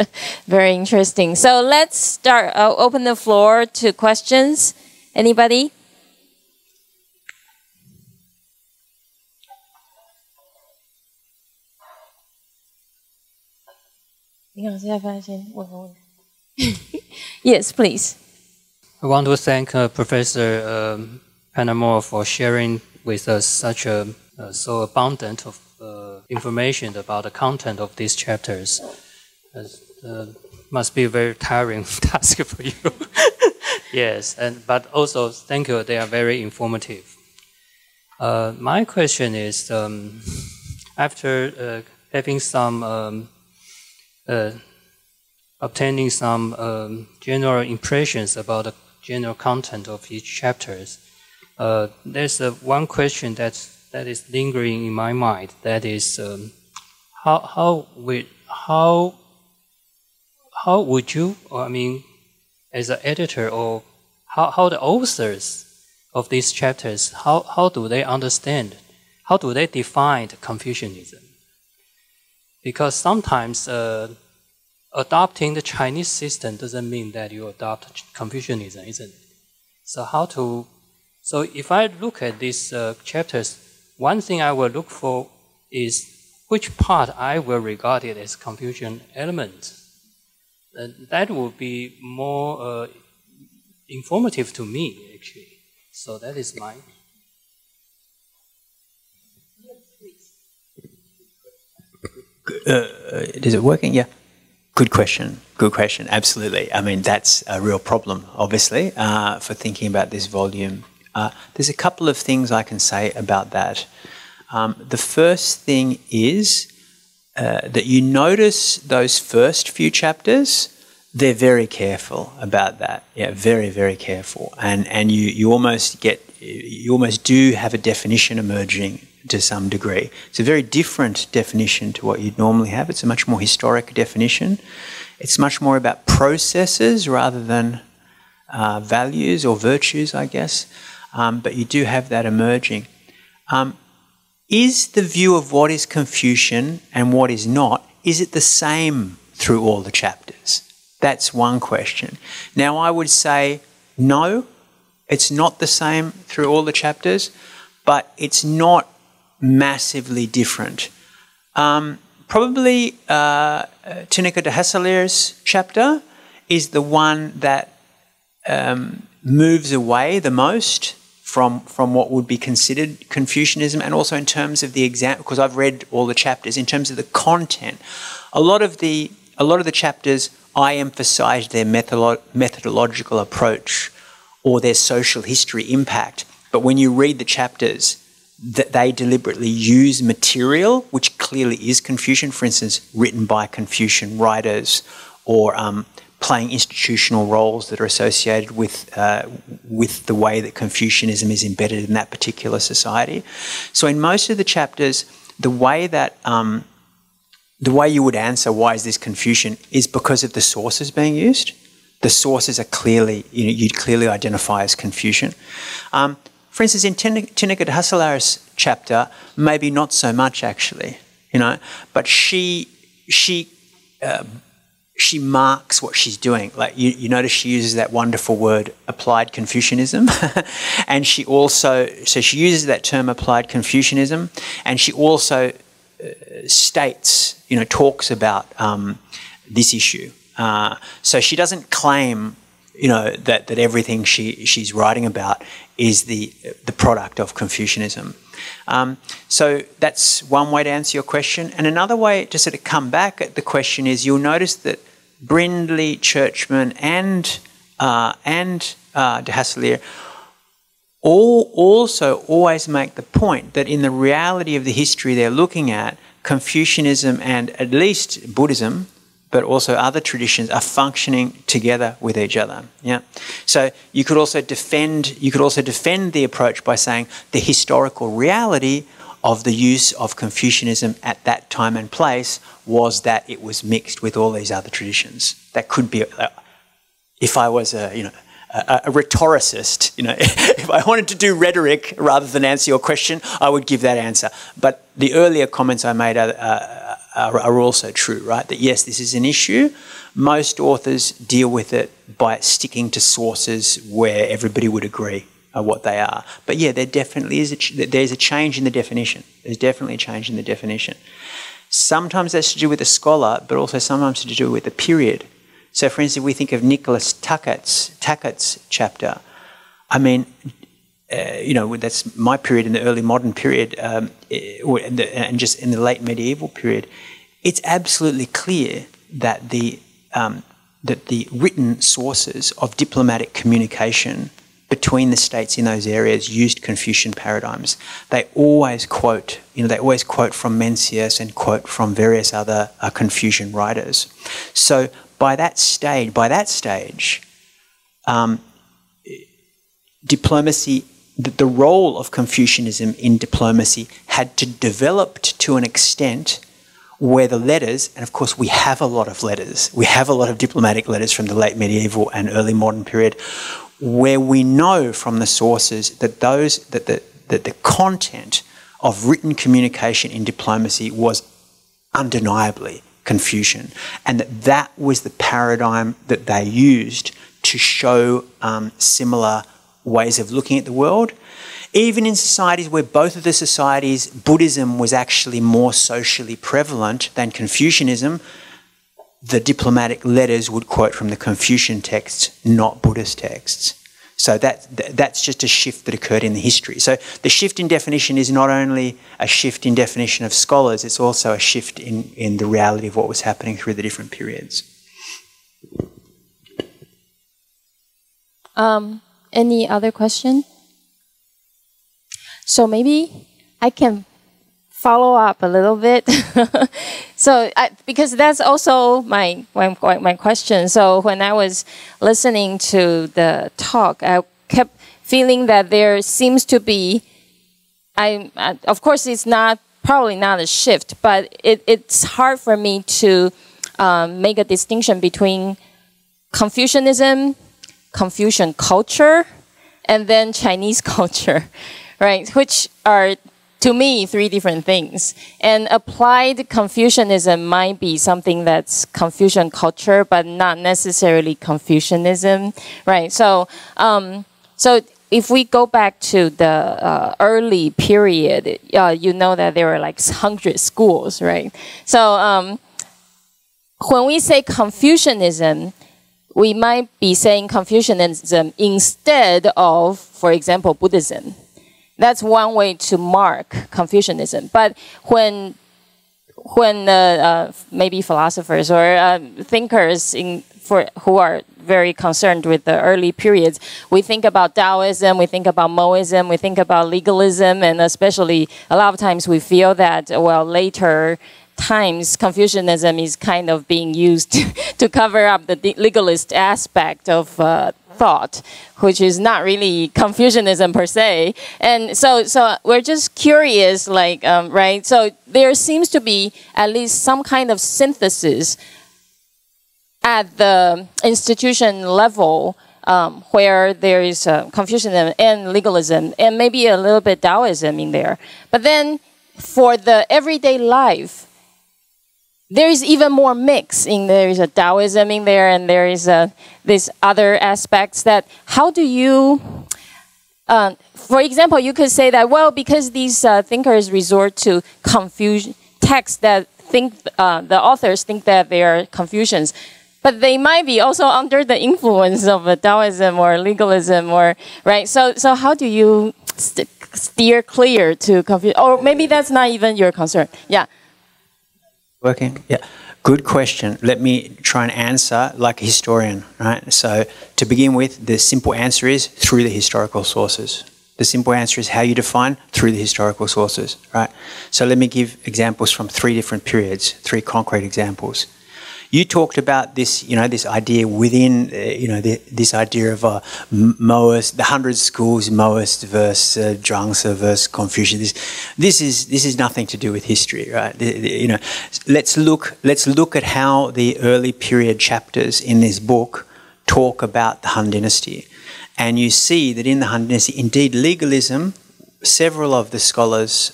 very interesting. So let's start. I'll open the floor to questions. Anybody? Yes, please. I want to thank Professor Paramore for sharing with us such a so abundant of information about the content of these chapters. Must be a very tiring task for you. Yes, but also thank you. They are very informative. My question is, after having some obtaining some general impressions about the general content of each chapters, there's one question that is lingering in my mind. That is, how would you, or I mean, as an editor, or how the authors of these chapters, how do they understand, how do they define Confucianism? Because sometimes adopting the Chinese system doesn't mean that you adopt Confucianism, isn't it? So if I look at these chapters, one thing I will look for is which part I will regard it as Confucian element. That will be more informative to me, actually. So that is my... Is it working? Yeah. Good question. Good question. Absolutely. I mean, that's a real problem, obviously, for thinking about this volume. There's a couple of things I can say about that. The first thing is that you notice those first few chapters, they're very careful about that. Yeah, very, very careful. And you almost do have a definition emerging to some degree. It's a very different definition to what you'd normally have. It's a much more historic definition. It's much more about processes rather than values or virtues, I guess. But you do have that emerging. Is the view of what is Confucian and what is not, is it the same through all the chapters? That's one question. Now, I would say no, it's not the same through all the chapters, but it's not massively different. Probably Tunica de Hassler's chapter is the one that moves away the most from what would be considered Confucianism, and also in terms of the exam, because I've read all the chapters, in terms of the content. A lot of the chapters, I emphasise their methodological approach or their social history impact. But when you read the chapters, that they deliberately use material which clearly is Confucian, for instance, written by Confucian writers, or playing institutional roles that are associated with the way that Confucianism is embedded in that particular society. So in most of the chapters, the way you would answer why is this Confucian is because of the sources being used. The sources are clearly, you'd clearly identify as Confucian. For instance, in Tinaka Hasalara's chapter, maybe not so much actually, but she marks what she's doing. Like you notice she uses that wonderful word, applied Confucianism, and she uses that term, applied Confucianism, and she also states, talks about this issue. So she doesn't claim, that everything she's writing about is the product of Confucianism. So that's one way to answer your question. And another way to sort of come back at the question is, you'll notice that Brindley, Churchman, and de Hasselier also always make the point that in the reality of the history they're looking at, Confucianism and at least Buddhism, but also other traditions, are functioning together with each other. Yeah. So you could also defend the approach by saying the historical reality of the use of Confucianism at that time and place was that it was mixed with all these other traditions. That could be, if I was a rhetoricist, if I wanted to do rhetoric rather than answer your question, I would give that answer. But the earlier comments I made are also true, right? That yes, this is an issue. Most authors deal with it by sticking to sources where everybody would agree what they are. But yeah, there definitely is there's a change in the definition. There's definitely a change in the definition. Sometimes that's to do with the scholar, but also sometimes to do with the period. So, for instance, if we think of Nicholas Tackett's chapter, I mean, that's my period in the early modern period, and just in the late medieval period. It's absolutely clear that the written sources of diplomatic communication between the states in those areas used Confucian paradigms. They always quote, from Mencius and quote from various other Confucian writers. So by that stage, diplomacy, the role of Confucianism in diplomacy had to develop to an extent where the letters, and of course we have a lot of letters, we have a lot of diplomatic letters from the late medieval and early modern period, where we know from the sources that the content of written communication in diplomacy was undeniably Confucian, and that was the paradigm that they used to show similar ways of looking at the world. Even in societies where both of the societies, Buddhism was actually more socially prevalent than Confucianism, the diplomatic letters would quote from the Confucian texts, not Buddhist texts. So that's just a shift that occurred in the history. So the shift in definition is not only a shift in definition of scholars, it's also a shift in the reality of what was happening through the different periods. Any other question? So maybe I can follow up a little bit. So because that's also my question. So when I was listening to the talk, I kept feeling that there seems to be, of course it's probably not a shift, but it's hard for me to make a distinction between Confucianism, Confucian culture, and then Chinese culture, right? Which are, to me, three different things. And applied Confucianism might be something that's Confucian culture, but not necessarily Confucianism, right? So, so if we go back to the early period, you know that there were like 100 schools, right? So when we say Confucianism, we might be saying Confucianism instead of, for example, Buddhism. That's one way to mark Confucianism. But when maybe philosophers or thinkers who are very concerned with the early periods, we think about Taoism, we think about Moism, we think about legalism, and especially a lot of times we feel that, well, later times Confucianism is kind of being used to cover up the legalist aspect of thought, which is not really Confucianism per se. And so we're just curious, like, right? So there seems to be at least some kind of synthesis at the institution level where there is Confucianism and legalism and maybe a little bit Taoism in there. But then for the everyday life, there is even more mix in there. Is a Taoism in there, and there is these other aspects that, how do you, for example, you could say that, well, because these thinkers resort to texts that think, the authors think that they are Confucians, but they might be also under the influence of Taoism or legalism, or, right? So how do you steer clear to Confucian? Or maybe that's not even your concern. Yeah. Working? Yeah. Good question. Let me try and answer like a historian, right? So to begin with, the simple answer is through the historical sources. The simple answer is how you define through the historical sources, right? So let me give examples from 3 different periods, 3 concrete examples. You talked about this, this idea within, this idea of Moist, the 100 schools, Moist versus Zhuangzi versus Confucius. This is nothing to do with history, right? Let's look at how the early period chapters in this book talk about the Han Dynasty, and you see that in the Han Dynasty, indeed, legalism. Several of the scholars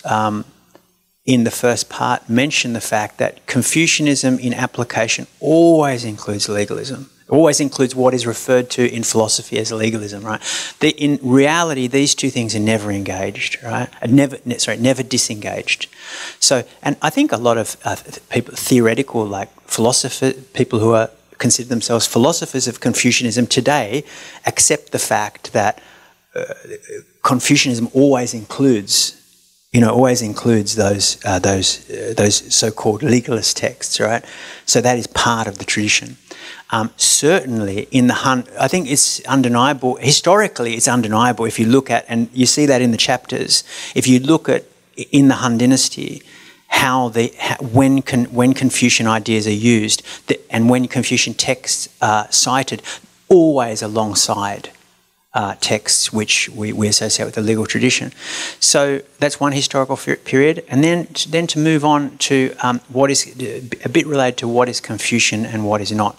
in the first part mention the fact that Confucianism in application always includes legalism, always includes what is referred to in philosophy as legalism, right? In reality, these 2 things are never engaged, right? Never disengaged. So, and I think a lot of people, theoretical, like philosophers, people who consider themselves philosophers of Confucianism today, accept the fact that Confucianism always includes those so-called legalist texts, right? So that is part of the tradition. Certainly in the Han, I think it's undeniable, historically it's undeniable if you look at, and you see that in the chapters, if you look at in the Han Dynasty, when Confucian ideas are used, and when Confucian texts are cited, always alongside texts which we associate with the legal tradition. So that's one historical period. And then to move on to what is a bit related to what is Confucian and what is not.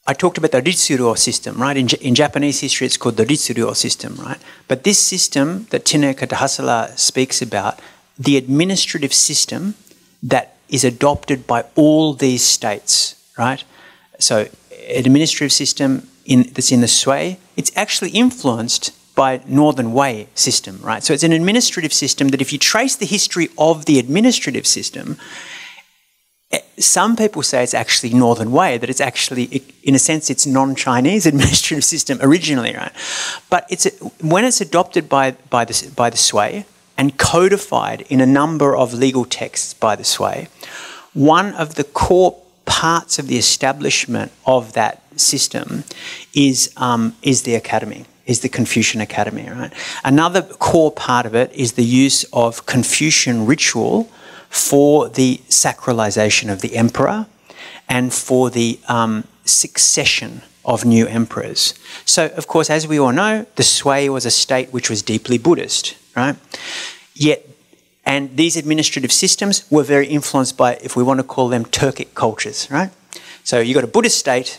I talked about the Ritsuryo system, right? In Japanese history, it's called the Ritsuryo system, right? But this system that Tineka Hasala speaks about, the administrative system that is adopted by all these states, right? So administrative system that's in the Sui, it's actually influenced by Northern Wei system, right? So it's an administrative system that if you trace the history of the administrative system, some people say it's actually Northern Wei, that it's actually, in a sense, it's non-Chinese administrative system originally, right? But when it's adopted by the Sui and codified in a number of legal texts by the Sui, one of the core parts of the establishment of that system is the academy, is the Confucian Academy, right? Another core part of it is the use of Confucian ritual for the sacralization of the emperor and for the succession of new emperors. So, of course, as we all know, the Sui was a state which was deeply Buddhist, right? And these administrative systems were very influenced by, if we want to call them, Turkic cultures, right? So you've got a Buddhist state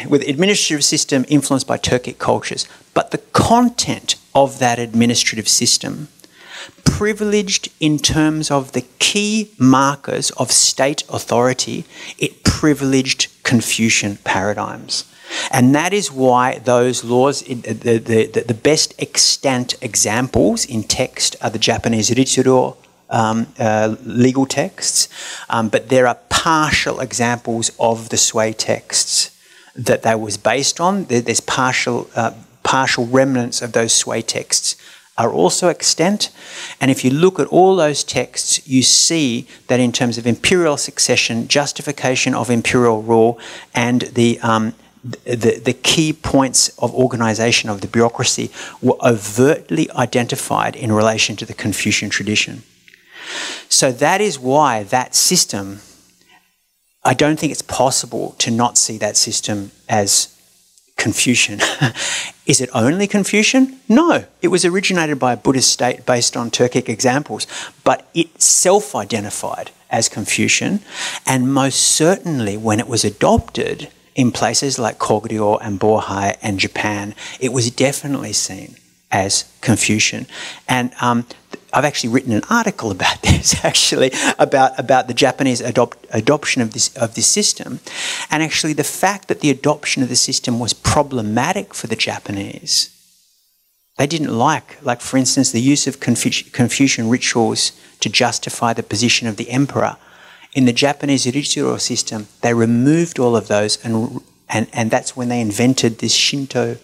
with administrative system influenced by Turkic cultures. But the content of that administrative system, privileged in terms of the key markers of state authority, it privileged Confucian paradigms. And that is why those laws, the best extant examples in text are the Japanese Ritsuryo legal texts, but there are partial examples of the Sui texts that they was based on. There's partial remnants of those Sui texts are also extant. And if you look at all those texts, you see that in terms of imperial succession, justification of imperial rule, and the key points of organisation of the bureaucracy were overtly identified in relation to the Confucian tradition. So that is why that system, I don't think it's possible to not see that system as Confucian. Is it only Confucian? No. It was originated by a Buddhist state based on Turkic examples, but it self-identified as Confucian, and most certainly when it was adopted in places like Kogyo and Bohai and Japan, it was definitely seen as Confucian. And I've actually written an article about this, actually, about the Japanese adoption of this system. And actually the fact that the adoption of the system was problematic for the Japanese. They didn't like for instance, the use of Confucian rituals to justify the position of the emperor. In the Japanese Ritsuro system, they removed all of those, and that's when they invented this Shinto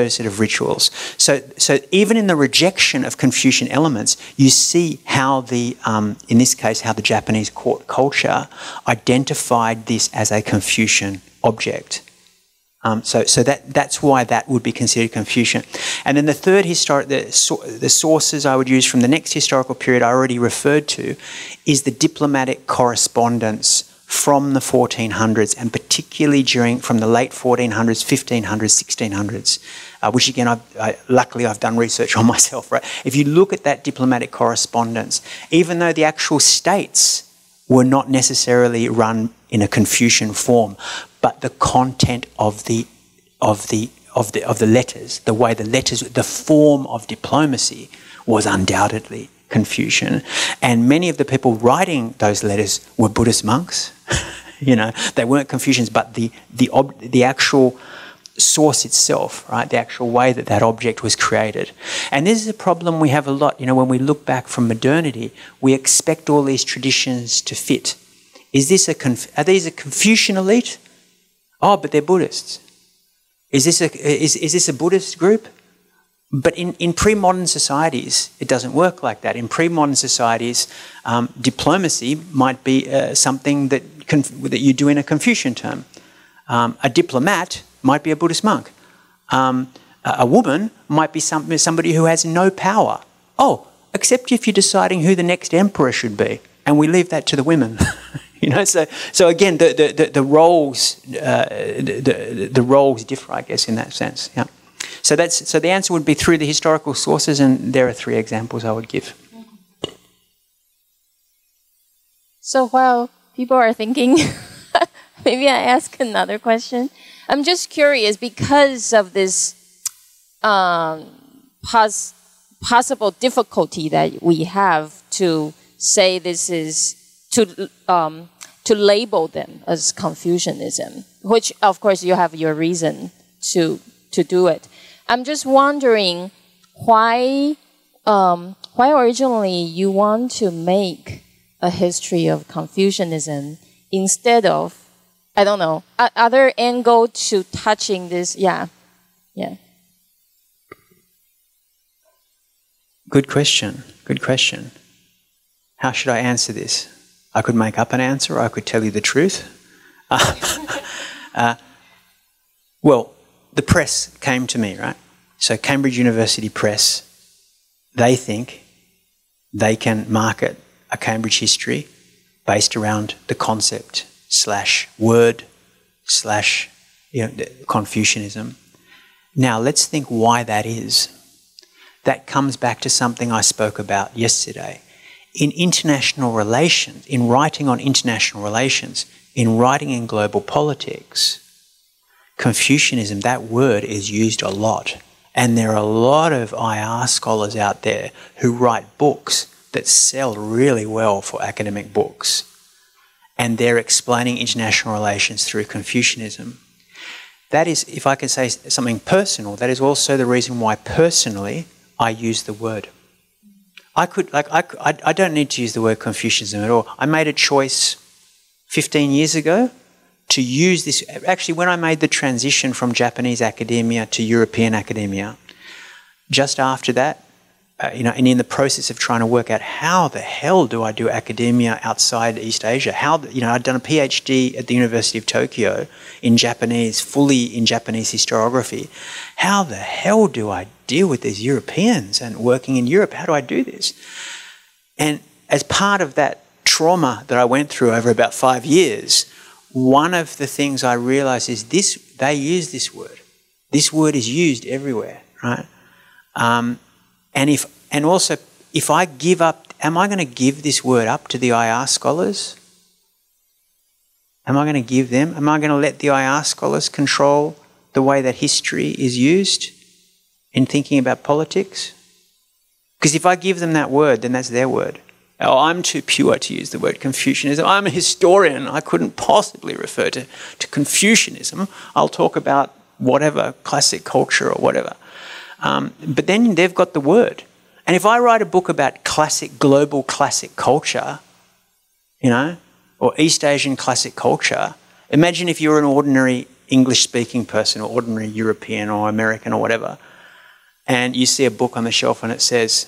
sort of rituals. So even in the rejection of Confucian elements, you see how in this case, how the Japanese court culture identified this as a Confucian object. So that's why that would be considered Confucian. And then the third the sources I would use from the next historical period I already referred to is the diplomatic correspondence from the 1400s, and particularly from the late 1400s, 1500s, 1600s, which again, luckily I've done research on myself, right? If you look at that diplomatic correspondence, even though the actual states were not necessarily run in a Confucian form, but the content of the letters, the way the letters, the form of diplomacy was undoubtedly Confucian. And many of the people writing those letters were Buddhist monks. You know, they weren't Confucians, but the actual source itself, right? The actual way that object was created. And this is a problem we have a lot. You know, when we look back from modernity, we expect all these traditions to fit. Are these a Confucian elite? Oh, but they're Buddhists. Is this a Buddhist group? But in pre-modern societies, it doesn't work like that. In pre-modern societies, diplomacy might be something that you do in a Confucian term. A diplomat might be a Buddhist monk. A woman might be somebody who has no power. Oh, except if you're deciding who the next emperor should be, and we leave that to the women. You know, so again, the roles differ, I guess, in that sense. Yeah. So the answer would be through the historical sources, and there are 3 examples I would give. So while people are thinking, maybe I ask another question. I'm just curious, because of this possible difficulty that we have to say this is to label them as Confucianism, which of course you have your reason to do it. I'm just wondering why originally you want to make a history of Confucianism instead of, I don't know, other angle to touching this. Yeah. Good question. How should I answer this? I could make up an answer, or I could tell you the truth. Well, the press came to me, right? So Cambridge University Press, they think they can market a Cambridge history based around the concept /word / Confucianism. Now let's think why that is. That comes back to something I spoke about yesterday. In international relations, in writing on international relations, in writing in global politics, Confucianism, that word is used a lot. And there are a lot of IR scholars out there who write books that sell really well for academic books. And they're explaining international relations through Confucianism. That is, if I can say something personal, that is also the reason why personally I use the word. I don't need to use the word Confucianism at all. I made a choice 15 years ago to use this. Actually, when I made the transition from Japanese academia to European academia, just after that, and in the process of trying to work out how the hell do I do academia outside East Asia? I'd done a PhD at the University of Tokyo in Japanese, fully in Japanese historiography. How the hell do I deal with these Europeans and working in Europe? How do I do this? And as part of that trauma that I went through over about 5 years, one of the things I realized is they use this word. This word is used everywhere, right? And also, if I give up, am I going to give this word up to the IR scholars? Am I going to give them? Am I going to let the IR scholars control the way that history is used in thinking about politics? Because if I give them that word, then that's their word. Oh, I'm too pure to use the word Confucianism. I'm a historian. I couldn't possibly refer to Confucianism. I'll talk about whatever, classic culture or whatever. But then they've got the word. And if I write a book about global classic culture, or East Asian classic culture, imagine if you're an ordinary English-speaking person or ordinary European or American or whatever, and you see a book on the shelf and it says,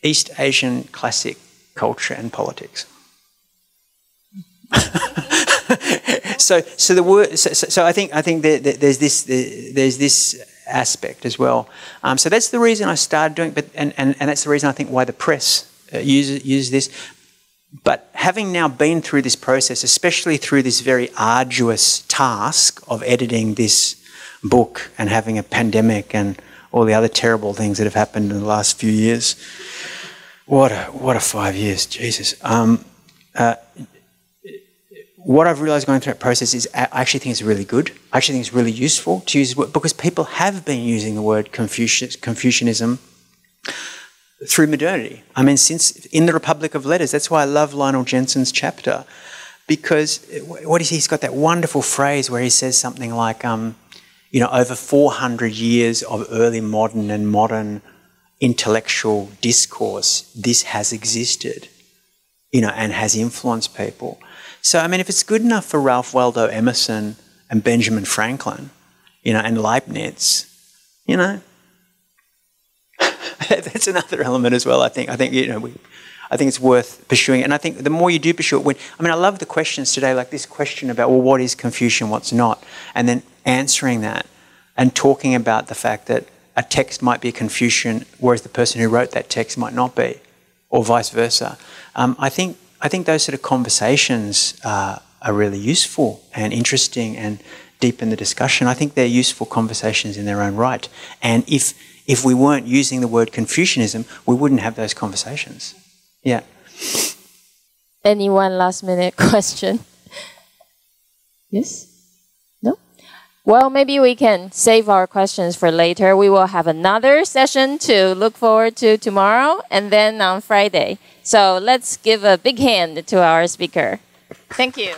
East Asian classic culture and politics. So the word. So I think there's this aspect as well. So that's the reason I started doing it, and that's the reason I think why the press uses this. But having now been through this process, especially through this very arduous task of editing this book and having a pandemic and all the other terrible things that have happened in the last few years. What a 5 years, Jesus. What I've realised going through that process is I actually think it's really good. I actually think it's really useful to use the word, because people have been using the word Confucianism through modernity. I mean, since in the Republic of Letters, that's why I love Lionel Jensen's chapter, because what is he? He's got that wonderful phrase where he says something like, over 400 years of early modern and modern intellectual discourse, this has existed, and has influenced people. So, I mean, if it's good enough for Ralph Waldo Emerson and Benjamin Franklin, and Leibniz, that's another element as well. I think it's worth pursuing, and I think the more you do pursue it, I love the questions today, like this question about, well, what is Confucian, what's not, and then answering that and talking about the fact that a text might be Confucian, whereas the person who wrote that text might not be, or vice versa. I think those sort of conversations are really useful and interesting and deepen the discussion. I think they're useful conversations in their own right. And if we weren't using the word Confucianism, we wouldn't have those conversations. Yeah. Any one last minute question? Yes? No? Well, maybe we can save our questions for later. We will have another session to look forward to tomorrow and then on Friday. So let's give a big hand to our speaker. Thank you.